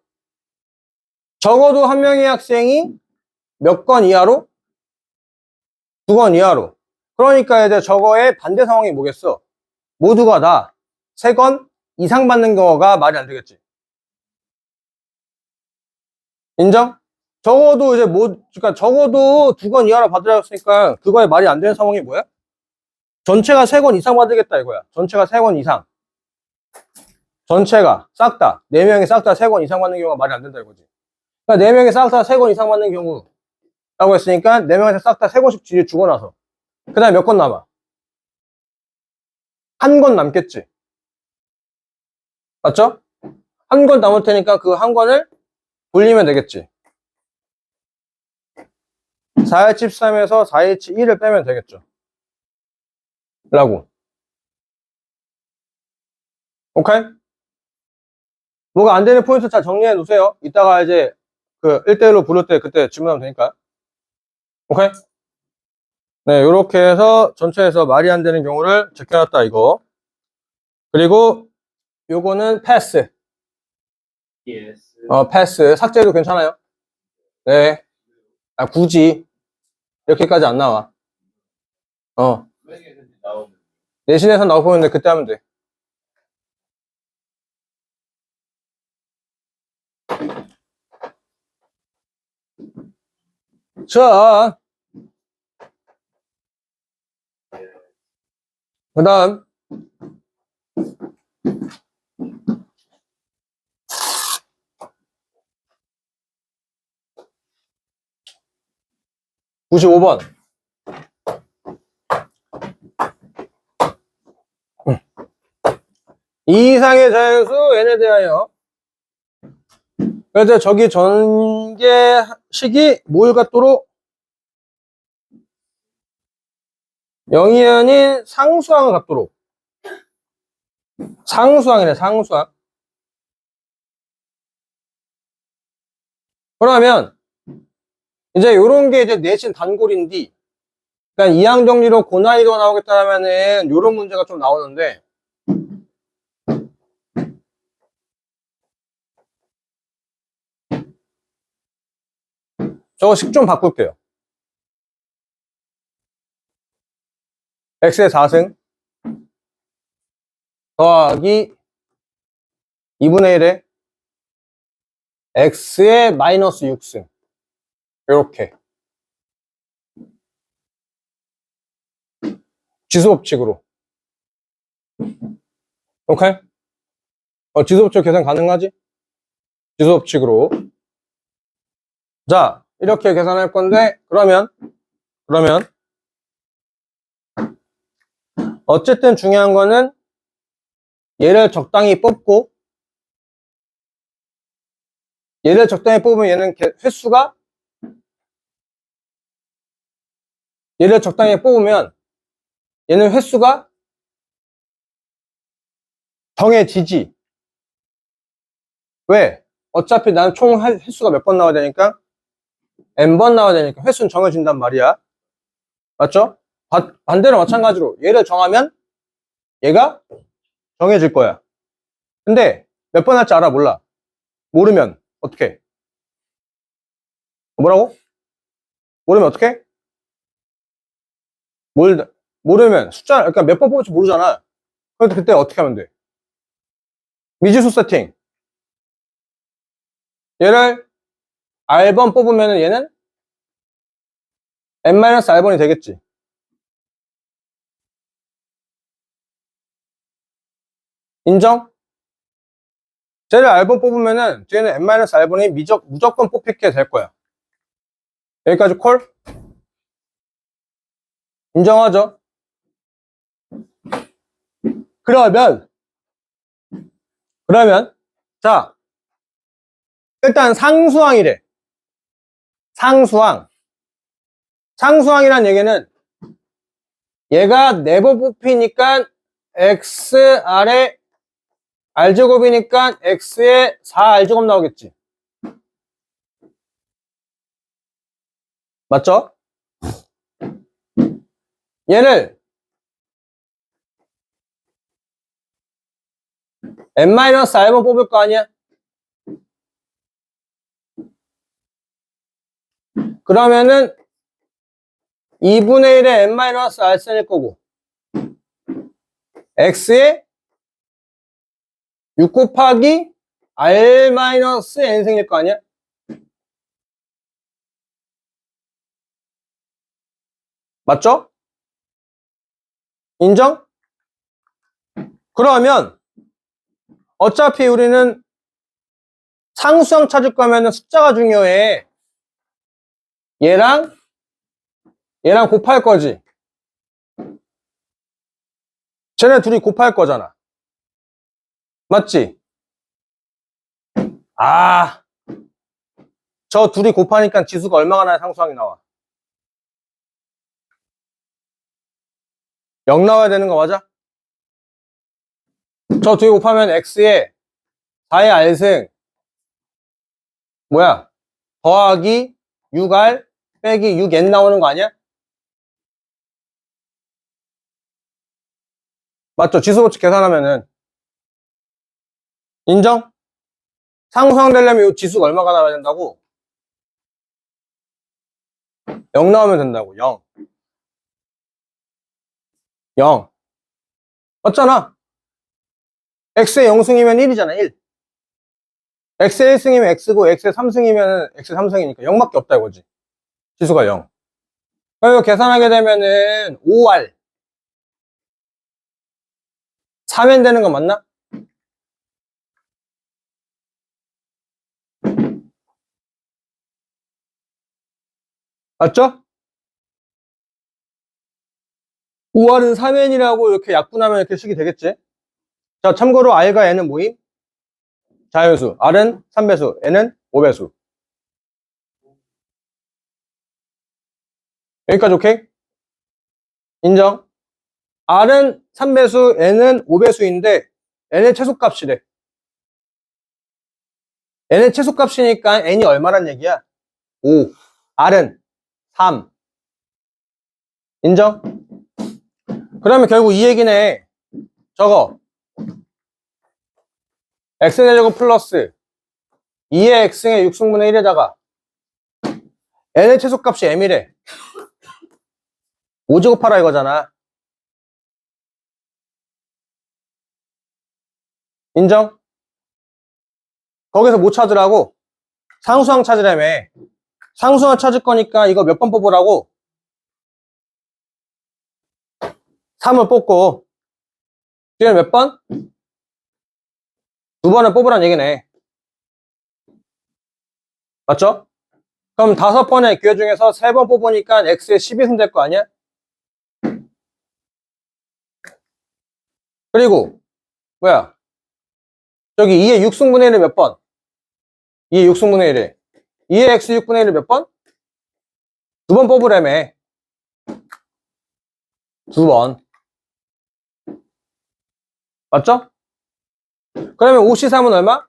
적어도 한 명의 학생이 몇 건 이하로? 2건 이하로. 그러니까 이제 저거의 반대 상황이 뭐겠어? 모두가 다 3건 이상 받는 거가 말이 안 되겠지. 인정? 적어도 이제 그러니까 적어도 2건 이하로 받으라고 했으니까 그거에 말이 안 되는 상황이 뭐야? 전체가 3건 이상 받으겠다 이거야. 전체가 3건 이상. 전체가 싹 다, 4명이 싹 다 3건 이상 받는 경우가 말이 안 된다 이거지. 그러니까 4명이 싹 다 3건 이상 받는 경우라고 했으니까 4명한테 싹 다 3건씩 주고 나서 그 다음에 몇 건 남아? 한 건 남겠지. 맞죠? 한 건 남을 테니까 그 한 건을 돌리면 되겠지. 4H13에서 4H1을 빼면 되겠죠. 라고. 오케이? 뭐가 안 되는 포인트 잘 정리해 놓으세요. 이따가 이제 그 1대1로 부를 때 그때 질문하면 되니까. 오케이? 네, 요렇게 해서 전체에서 말이 안 되는 경우를 제껴놨다 이거. 그리고 요거는 패스. yes. 패스. 삭제도 괜찮아요? 네. 아, 굳이 이렇게까지 안 나와. 나오는 내신에서 나올 뻔했는데 그때 하면 돼. 자, 그 다음. (95번) 이 이상의 자연수 n에 대하여 그래서 저기 전개식이 뭘 갖도록 0이 아닌 상수항을 갖도록 상수항이네 상수항. 그러면 이제 요런 게 이제 내신 단골인데 그러니까 이항 정리로 고난이도가 나오겠다 하면은 요런 문제가 좀 나오는데 저거 식 좀 바꿀게요. x의 4승 더하기 2분의 1에 x의 마이너스 6승 요렇게 지수법칙으로. 오케이? 지수법칙 계산 가능하지? 지수법칙으로. 자, 이렇게 계산할 건데 그러면 어쨌든 중요한 거는 얘를 적당히 뽑고 얘를 적당히 뽑으면 얘는 횟수가 얘를 적당히 뽑으면 얘는 횟수가 정해지지. 왜? 어차피 나는 총 횟수가 몇 번 나와야 되니까 n번 나와야 되니까 횟수는 정해진단 말이야. 맞죠? 반대로 마찬가지로 얘를 정하면 얘가 정해질 거야. 근데 몇 번 할지 알아? 몰라? 모르면 어떻게? 뭐라고? 모르면 어떻게? 모르면 숫자 그러니까 몇 번 뽑을지 모르잖아. 그래서 그때 어떻게 하면 돼? 미지수 세팅. 얘를 R번 뽑으면 얘는 N-R번이 되겠지. 인정? 쟤를 R번 뽑으면은 뒤에는 N-R번이 무조건 뽑히게 될 거야. 여기까지 콜? 인정하죠? 그러면 자 일단 상수항이래. 상수항이란 얘기는 얘가 4번 뽑히니까 XR의 R제곱이니까 X의 4R제곱 나오겠지. 맞죠? 얘를 n-r번 뽑을 거 아니야? 그러면은 2분의 1의 n-r승일 거고 x에 6 곱하기 r-n승일 거 아니야? 맞죠? 인정? 그러면 어차피 우리는 상수항 찾을 거면은 숫자가 중요해. 얘랑 곱할 거지. 쟤네 둘이 곱할 거잖아. 맞지? 아, 저 둘이 곱하니까 지수가 얼마가 나야 상수항이 나와? 0 나와야 되는 거 맞아? 저 둘이 곱하면 x에 4의 r승 뭐야? 더하기 6r 빼기 6n 나오는 거 아니야? 맞죠? 지수법칙 계산하면은 인정? 상수항 되려면 이 지수가 얼마가 나와야 된다고? 0 나오면 된다고. 0 0 맞잖아. x의 0승이면 1이잖아. 1 x의 1승이면 x고 x의 3승이면 x의 3승이니까 0밖에 없다 이거지. 지수가 0. 그리고 계산하게 되면은 5r 3n 되는 거 맞나? 맞죠? 5r은 3n이라고 이렇게 약분하면 이렇게 식이 되겠지? 자, 참고로 r과 n은 뭐임? 자연수. r은 3배수, n은 5배수. 여기까지 오케이? 인정? r은 3배수, n은 5배수인데 n의 최소값이래. n의 최소값이니까 n이 얼마란 얘기야? 5. r은 3. 인정? 그러면 결국 이 얘기네. 저거 x제곱 플러스 2의 x의 6승분의 1에다가 n의 최소값이 m이래. 5제곱하라 이거잖아. 인정? 거기서 뭐 찾으라고? 상수항 찾으라며. 상수항 찾을 거니까 이거 몇 번 뽑으라고? 3을 뽑고 뒤에 몇 번? 2번을 뽑으란 얘기네. 맞죠? 그럼 5번의 기회 중에서 3번 뽑으니까 x의 12승 될 거 아니야? 그리고 뭐야? 저기 2의 6승분의 1을 몇 번? 2의 6승분의 1을 2의 x 6분의 1을 몇 번? 2번 뽑으라며. 2번. 맞죠? 그러면 5C3은 얼마?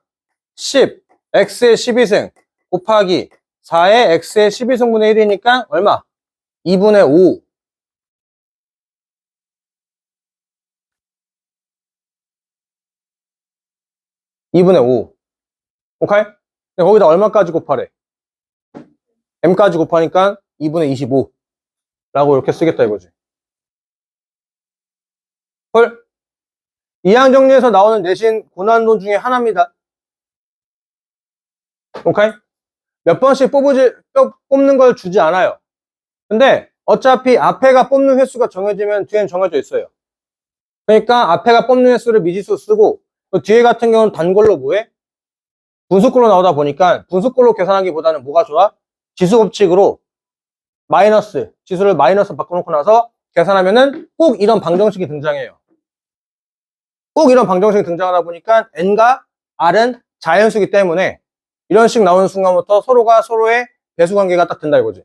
10. x의 12승 곱하기 4의 x의 12승분의 1이니까 얼마? 2분의 5. (2분의 5) 오케이? 근데 거기다 얼마까지 곱하래? m까지 곱하니까 2분의 25 라고 이렇게 쓰겠다 이거지. 헐, 이항 정리에서 나오는 내신 고난도 중에 하나입니다. 오케이? 몇 번씩 뽑는 걸 주지 않아요. 근데 어차피 앞에가 뽑는 횟수가 정해지면 뒤에는 정해져 있어요. 그러니까 앞에가 뽑는 횟수를 미지수 쓰고 그 뒤에 같은 경우는 단골로 뭐해? 분수꼴로 나오다 보니까 분수꼴로 계산하기보다는 뭐가 좋아? 지수법칙으로 마이너스, 지수를 마이너스 바꿔놓고 나서 계산하면은 꼭 이런 방정식이 등장해요. 꼭 이런 방정식이 등장하다 보니까 n과 r은 자연수기 때문에 이런 식 나오는 순간부터 서로가 서로의 배수관계가 딱 된다 이거지.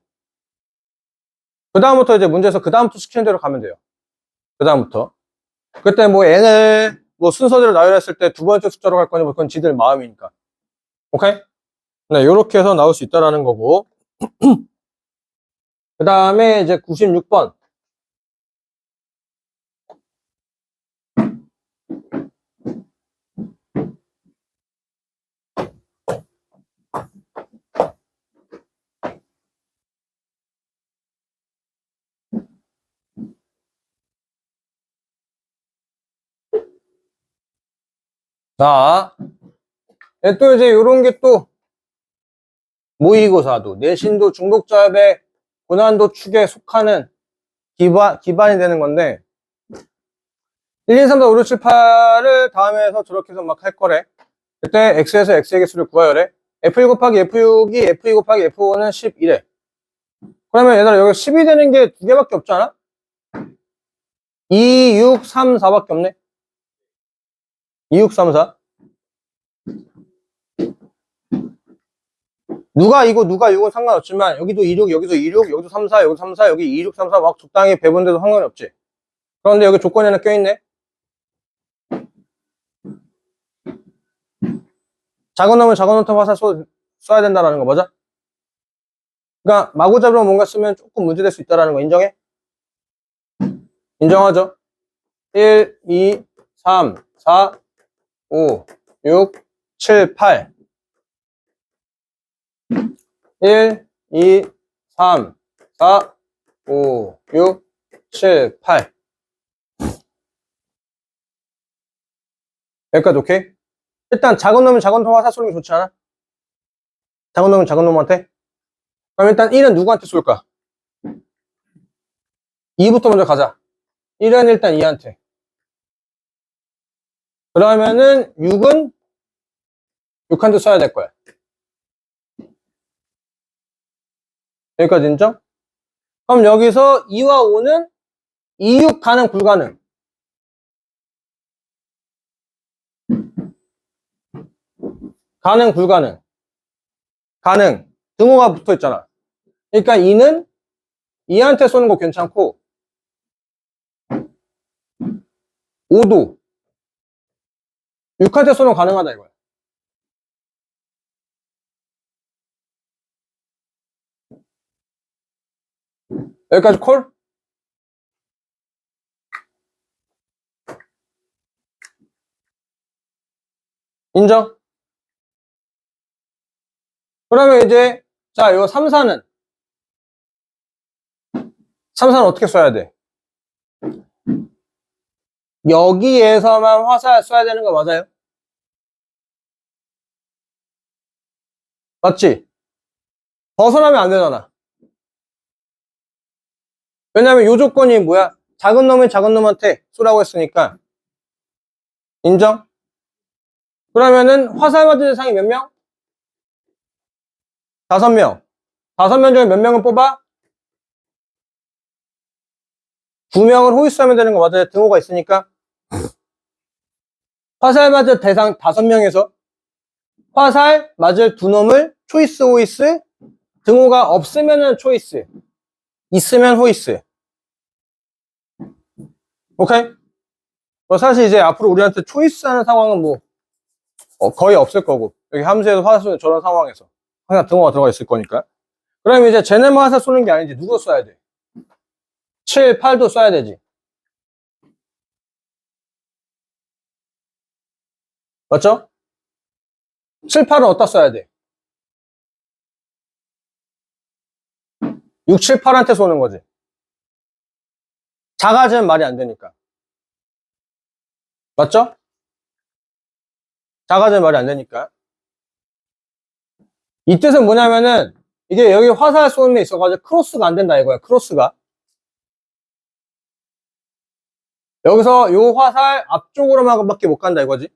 그 다음부터 이제 문제에서 그 다음부터 시키는 대로 가면 돼요. 그 다음부터. 그때 뭐 n을 뭐 순서대로 나열했을 때 두 번째 숫자로 갈 거니 뭐 그건 지들 마음이니까. 오케이? 네, 요렇게 해서 나올 수 있다라는 거고. 그 다음에 이제 96번. 자, 또 이제 요런 게 또 모의고사도 내신도 중복잡의 고난도 축에 속하는 기반이 되는 건데 1, 2, 3, 4, 5, 6, 7, 8을 다음에 해서 저렇게 해서 막 할 거래. 그때 X에서 X의 개수를 구하여래. F1 곱하기 F6이 F2 곱하기 F5는 11에. 그러면 얘들아 여기 10이 되는 게 두 개밖에 없잖아? 2, 6, 3, 4밖에 없네. 2, 6, 3, 4. 누가 이거 누가 이건 상관없지만 여기도 2, 6, 여기도 2, 6, 여기도 3, 4, 여기도 3, 4, 여기 2, 6, 3, 4 막 적당히 배분돼도 상관이 없지. 그런데 여기 조건이 하나 껴있네. 작은 놈은 작은 놈부터 화살 써야 된다는 거 맞아? 그러니까 마구잡이로 뭔가 쓰면 조금 문제될 수 있다는 거 인정해? 인정하죠? 1, 2, 3, 4, 5, 6, 7, 8 1, 2, 3, 4, 5, 6, 7, 8 여기까지 오케이? 일단 작은 놈은 작은 놈 화살 쏘는 게 좋지 않아? 작은 놈은 작은 놈한테? 그럼 일단 1은 누구한테 쏠까? 2부터 먼저 가자. 1은 일단 2한테. 그러면은 6은 6한테 써야 될 거야. 여기까지 인정? 그럼 여기서 2와 5는 2, 6 가능, 불가능? 가능, 불가능? 가능. 등호가 붙어 있잖아. 그러니까 2는 2한테 쏘는 거 괜찮고 5도 6한테 쏘는 거 가능하다 이거야. 여기까지 콜? 인정? 그러면 이제 자, 요 3, 4는 3, 4는 어떻게 써야 돼? 여기에서만 화살 써야 되는 거 맞아요? 맞지? 벗어나면 안 되잖아. 왜냐면 요 조건이 뭐야? 작은 놈은 작은 놈한테 쏘라고 했으니까. 인정? 그러면은 화살 맞은 대상이 몇 명? 5명. 5명 중에 몇 명을 뽑아? 2명을 호위수하면 되는 거 맞아요? 등호가 있으니까. 화살 맞을 대상 5명에서 화살 맞을 두 놈을 초이스 호이스, 등호가 없으면은 초이스, 있으면 호이스. 오케이? 뭐 사실 이제 앞으로 우리한테 초이스 하는 상황은 뭐 거의 없을 거고 여기 함수에서 화살 쏘는 저런 상황에서 항상 등호가 들어가 있을 거니까. 그럼 이제 쟤네만 화살 쏘는 게 아니지 누구 써야 돼? 7, 8도 써야 되지. 맞죠? 7, 8은 어디다 써야 돼? 6, 7, 8한테 쏘는 거지. 작아지면 말이 안 되니까. 맞죠? 작아지면 말이 안 되니까. 이 뜻은 뭐냐면은 이게 여기 화살 쏘는 데 있어가지고 크로스가 안 된다 이거야. 크로스가. 여기서 요 화살 앞쪽으로만 밖에 못 간다 이거지.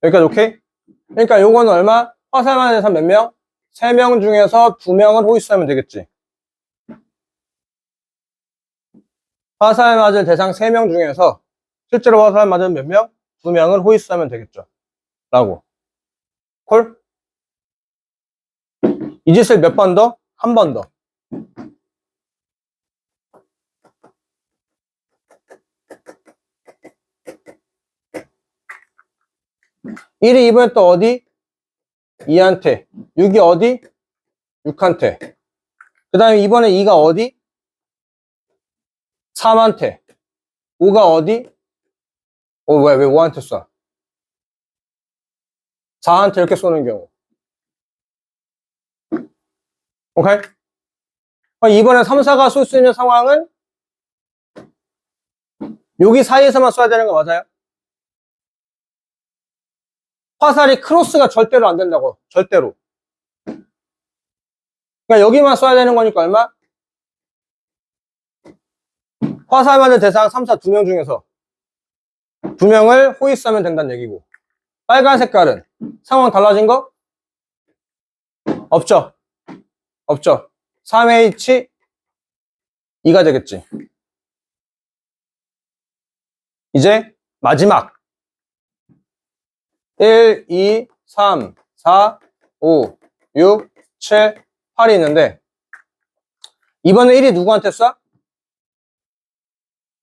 여기까지 오케이? 그러니까 요거는 얼마? 화살만 해서 몇 명? 3명 중에서 2명을 호위수하면 되겠지. 화살 맞을 대상 3명 중에서 실제로 화살 맞은 몇 명? 2명을 호위수하면 되겠죠. 라고. 콜? 이 짓을 몇 번 더? 한 번 더. 1이 이번에 또 어디? 2한테. 6이 어디? 6한테. 그 다음에 이번에 2가 어디? 3한테. 5가 어디? 왜 5한테 쏴? 4한테 이렇게 쏘는 경우. 오케이? 이번에 3, 4가 쏠 수 있는 상황은 여기 사이에서만 쏴야 되는 거 맞아요? 화살이 크로스가 절대로 안 된다고. 절대로. 그러니까 여기만 써야 되는 거니까 얼마? 화살 맞은 대상 3, 4 2명 중에서 2명을 호이스하면 된다는 얘기고. 빨간 색깔은 상황 달라진 거? 없죠. 없죠. 3H 2가 되겠지. 이제 마지막 1, 2, 3, 4, 5, 6, 7, 8이 있는데 이번에 1이 누구한테 쏴?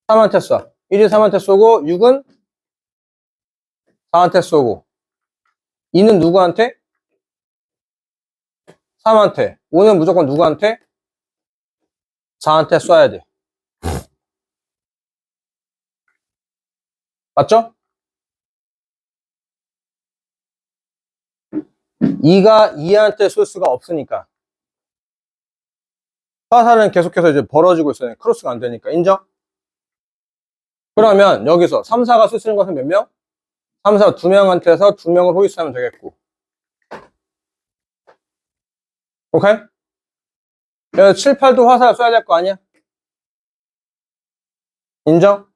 3한테 쏴. 1이 3한테 쏘고 6은 4한테 쏘고 2는 누구한테? 3한테. 5는 무조건 누구한테? 4한테 쏴야 돼. 맞죠? 2가 2한테 쏠 수가 없으니까. 화살은 계속해서 이제 벌어지고 있어요. 크로스가 안 되니까. 인정? 그러면 여기서 3, 4가 쓸 수 있는 것은 몇 명? 3, 4 2명한테서 2명을 호위스하면 되겠고. 오케이? 그래서 7, 8도 화살 쏴야 될 거 아니야? 인정?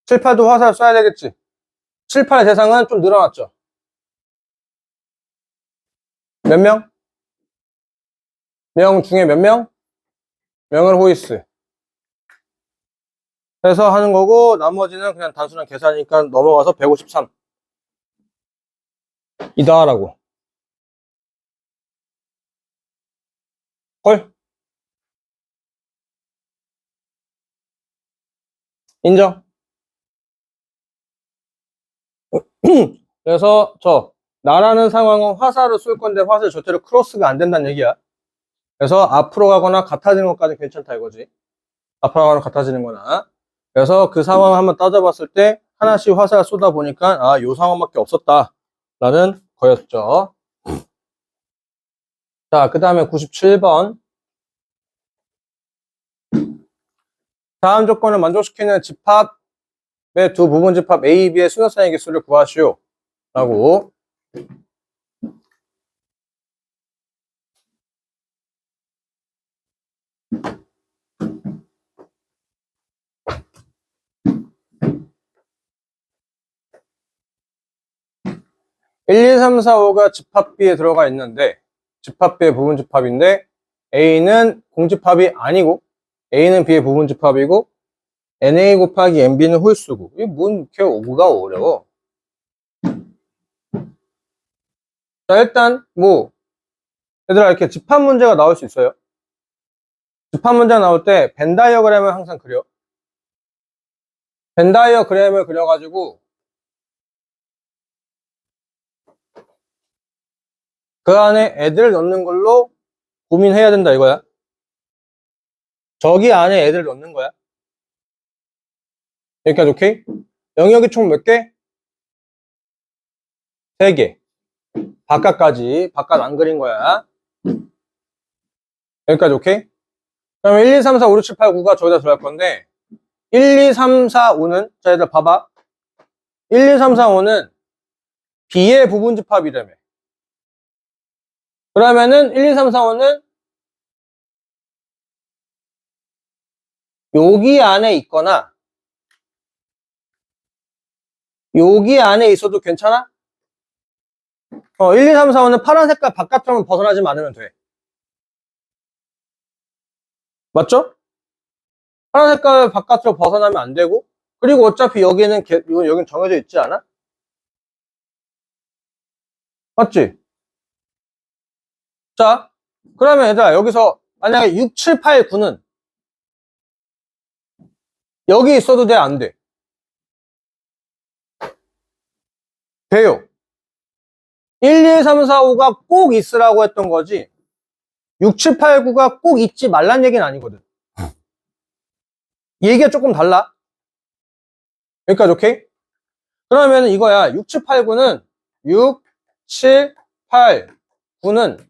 7, 8도 화살 쏴야 되겠지? 7, 8의 대상은 좀 늘어났죠? 몇 명? 명 중에 몇 명? 명을 호이스. 해서 하는 거고, 나머지는 그냥 단순한 계산이니까 넘어가서 153. 이다 하라고. 헐? 인정? 그래서 나라는 상황은 화살을 쏠 건데 화살 절대로 크로스가 안 된다는 얘기야. 그래서 앞으로 가거나 같아지는 것까지 괜찮다 이거지. 앞으로 가거나 같아지는 거나. 그래서 그 상황을 한번 따져봤을 때 하나씩 화살 쏘다 보니까 요 상황밖에 없었다 라는 거였죠. 자, 그 다음에 97번. 다음 조건을 만족시키는 집합의 두 부분 집합 A, B의 수녀상의 개수를 구하시오 라고. (1, 2, 3, 4, 5가) 집합 B에 들어가 있는데 집합 B의 부분 집합인데 A는 공집합이 아니고 A는 B의 부분 집합이고 NA 곱하기 NB는 홀수고. 이게 이렇게 뭐가 어려워. 자, 일단 얘들아, 이렇게 집합 문제가 나올 수 있어요. 집합 문제가 나올 때 벤 다이어그램을 항상 그려. 벤 다이어그램을 그려가지고 그 안에 애들 넣는 걸로 고민해야 된다 이거야. 저기 안에 애들 넣는 거야. 여기까지 오케이? 영역이 총 몇 개? 3개. 바깥까지. 바깥 안 그린 거야. 여기까지 오케이? 그러면 1, 2, 3, 4, 5, 6, 7, 8, 9가 저기다 들어갈 건데 1, 2, 3, 4, 5는 자, 얘들 봐봐. 1, 2, 3, 4, 5는 B의 부분 집합이라며. 그러면은 1, 2, 3, 4, 5는 여기 안에 있거나 여기 안에 있어도 괜찮아? 1, 2, 3, 4, 5는 파란 색깔 바깥으로만 벗어나지 않으면 돼. 맞죠? 파란 색깔 바깥으로 벗어나면 안 되고, 그리고 어차피 여기는 정해져 있지 않아? 맞지? 자, 그러면 얘들아, 여기서 만약에 6, 7, 8, 9는 여기 있어도 돼, 안 돼? 돼요. 1, 2, 3, 4, 5가 꼭 있으라고 했던 거지 6, 7, 8, 9가 꼭 있지 말란 얘기는 아니거든. 얘기가 조금 달라. 여기까지 오케이? 그러면 이거야. 6, 7, 8, 9는 6, 7, 8, 9는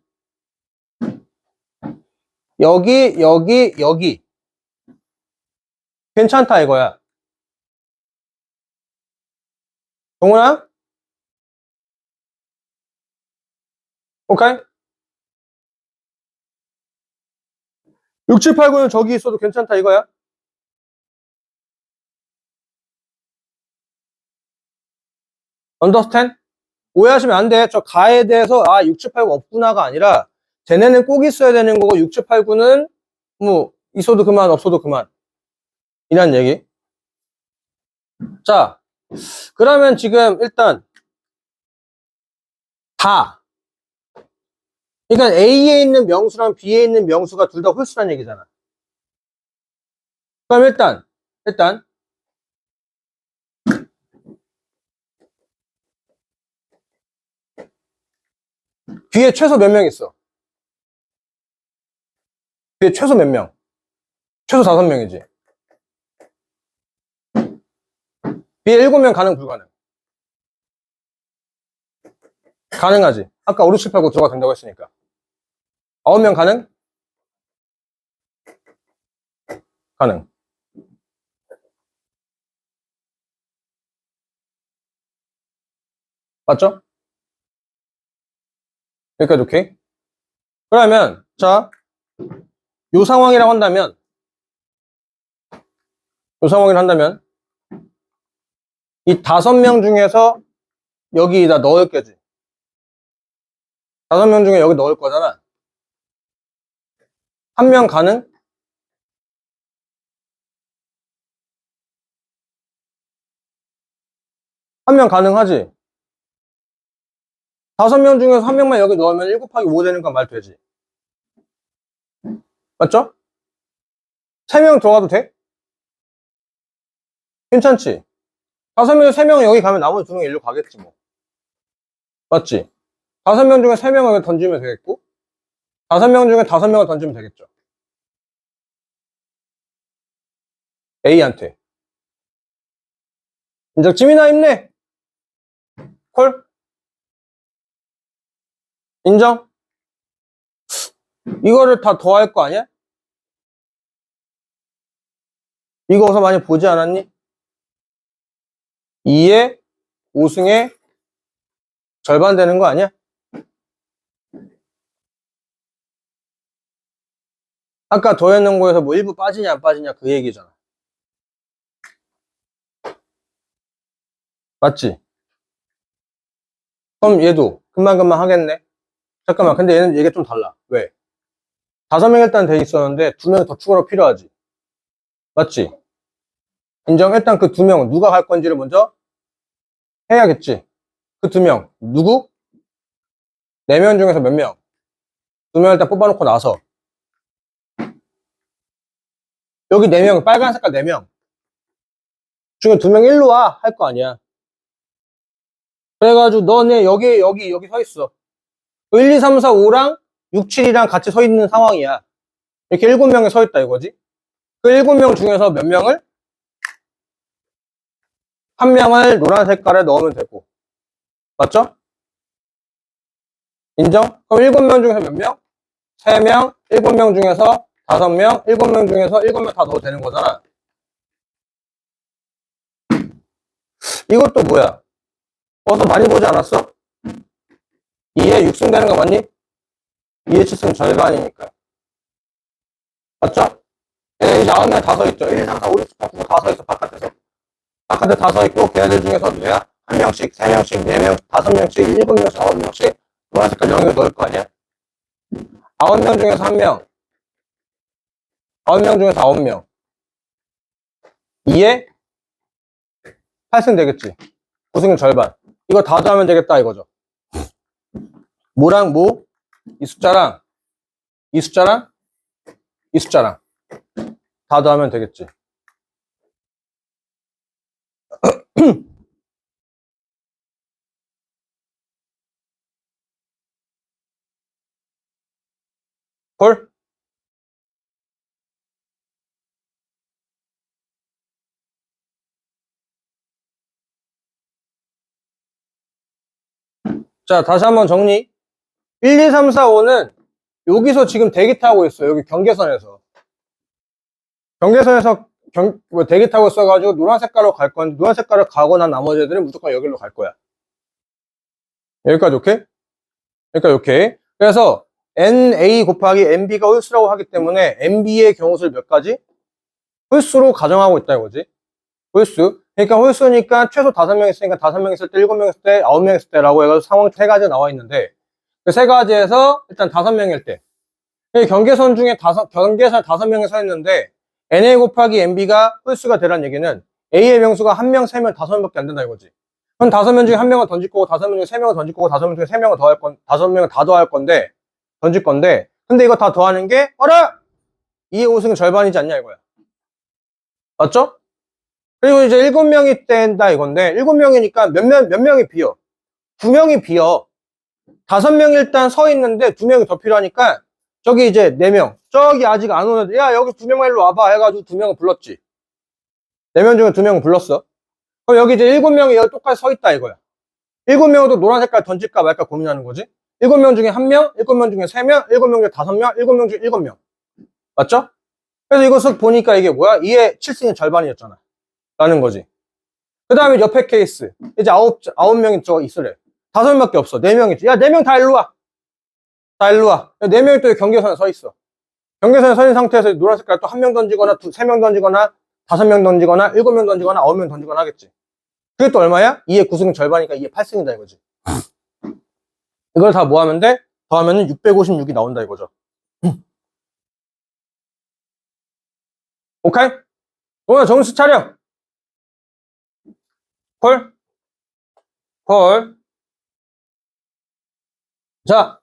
여기 괜찮다 이거야. 동훈아? 오케이? 6, 7, 8, 9는 저기 있어도 괜찮다 이거야? understand? 오해하시면 안 돼. 저 가에 대해서 6, 7, 8, 9 없구나가 아니라 쟤네는 꼭 있어야 되는 거고 6, 7, 8, 9는 뭐 있어도 그만 없어도 그만 이란 얘기. 자, 그러면 지금 일단 다 그러니까 A에 있는 명수랑 B에 있는 명수가 둘 다 홀수란 얘기잖아. 그럼 일단 B에 최소 몇 명 있어? B에 최소 몇 명? 최소 5명이지. B에 7명 가능 불가능? 가능하지. 아까 5, 6, 7, 8, 9 들어가 된다고 했으니까. 9명 가능? 가능. 맞죠? 여기까지 오케이? 그러면 자, 요 상황이라고 한다면 이 5명 중에서 여기다 넣을 거지. 5명 중에 여기 넣을 거잖아. 1명 가능? 한 명 가능하지? 5명 중에서 1명만 여기 넣으면 1 곱하기 5 되는 건 말 되지. 맞죠? 3명 들어가도 돼? 괜찮지? 5명 중에 3명 여기 가면 나머지 2명이 일로 가겠지 뭐. 맞지? 5명 중에 3명을 여기 던지면 되겠고 5명 중에 5명을 던지면 되겠죠. A한테. 인정 찜이나 힘내. 콜? 인정? 이거를 다 더할 거 아니야? 이거 어디서 많이 보지 않았니? 2의 5승의 절반 되는 거 아니야? 아까 더해놓은 거에서 뭐 일부 빠지냐 안 빠지냐 그 얘기잖아. 맞지? 그럼 얘도 금방금방 하겠네. 잠깐만 근데 얘는 얘가 좀 달라. 왜? 5명 일단 돼 있었는데 2명이 더 추가로 필요하지. 맞지? 인정? 일단 그 2명은 누가 갈 건지를 먼저 해야겠지. 그 2명 누구? 4명 중에서 몇 명? 2명 일단 뽑아놓고 나서 여기 4명 빨간 색깔 4명 중에 2명 일로 와 할 거 아니야. 그래가지고 너네 여기 서 있어. 1, 2, 3, 4, 5랑 6, 7이랑 같이 서 있는 상황이야. 이렇게 7명이 서 있다 이거지. 그 7명 중에서 몇 명을? 1명을 노란 색깔에 넣으면 되고. 맞죠? 인정? 그럼 7명 중에서 몇 명? 3명, 7명 중에서 5명, 7명 중에서 7명 다 넣어도 되는 거잖아. 이것도 뭐야? 어서 많이 보지 않았어? 2에 6승 되는 거 맞니? 2에 7승 절반이니까. 맞죠? 이제 9명 다 서 있죠. 1, 2, 3, 4, 5, 6, 7, 8, 9 다 서 있어, 바깥에서. 바깥에 다 서 있고, 걔네들 중에서 누구야? 1명씩, 3명씩, 4명, 5명씩, 7명씩, 9명씩, 노란 색깔 0을 넣을 거 아니야? 9명 중에서 1명. 9명 중에서 9명. 2에 8승 되겠지. 9승 절반. 이거 다 더하면 되겠다, 이거죠. 뭐랑 뭐? 이 숫자랑, 이 숫자랑, 이 숫자랑. 다 더하면 되겠지. 헐? 자, 다시 한번 정리. 1, 2, 3, 4, 5는 여기서 지금 대기 타고 있어요. 여기 경계선에서. 경계선에서 대기 타고 있어가지고 노란 색깔로 갈 건데, 노란 색깔을 가고 난 나머지 애들은 무조건 여기로 갈 거야. 여기까지 오케이? 여기까지 오케이. 그래서 NA 곱하기 NB가 홀수라고 하기 때문에 NB의 경우수를 몇 가지? 홀수로 가정하고 있다 이거지. 홀수. 그러니까 홀수니까 최소 5명 있으니까 5명 있을 때, 7명 있을 때, 9명 있을 때라고 해서 상황 3가지가 나와 있는데 그 3가지에서 일단 5명일 때 경계선 중에 경계선 5명이 서 있는데 NA 곱하기 NB가 홀수가 되란 얘기는 A의 명수가 1명, 3명, 5명밖에 안 된다 이거지. 그럼 5명 중에 1명은 던질 거고 5명 중에 3명은 던질 거고 5명 중에 3명은 더할 건 5명은 다 더할 건데 던질 건데 근데 이거 다 더하는 게 어라! 2의 5승은 절반이지 않냐 이거야. 맞죠? 그리고 이제 7명이 된다 이건데 7명이니까 몇 명이 비어? 2명이 비어. 5명이 일단 서 있는데 2명이 더 필요하니까 저기 이제 4명 저기 아직 안 오는데 야 여기 2명만 일로 와봐 해가지고 2명을 불렀지. 4명 중에 2명을 불렀어. 그럼 여기 이제 7명이 여기 똑같이 서 있다 이거야. 7명도 노란 색깔 던질까 말까 고민하는 거지. 7명 중에 1명, 7명 중에 3명, 7명 중에 5명, 7명 중에 7명. 맞죠? 그래서 이것을 보니까 이게 뭐야? 2의 7승의 절반이었잖아. 라는 거지. 그 다음에 옆에 케이스. 이제 9명이 저거 있으래. 5명밖에 없어. 4명 있지. 야, 4명 다 일로 와. 다 일로 와. 4명이 또 경계선에 서 있어. 경계선에 서 있는 상태에서 노란 색깔 또 1명 던지거나 3명 던지거나 5명 던지거나 7명 던지거나 9명 던지거나 하겠지. 그게 또 얼마야? 2의 9승 절반이니까 2의 8승이다 이거지. 이걸 다 뭐 하면 돼? 더하면 656이 나온다 이거죠. 오케이? 오늘 정신 차려. 콜? 콜. 자,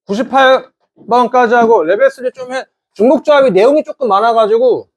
98번까지 하고 레벨 3 좀 해. 중복조합이 내용이 조금 많아가지고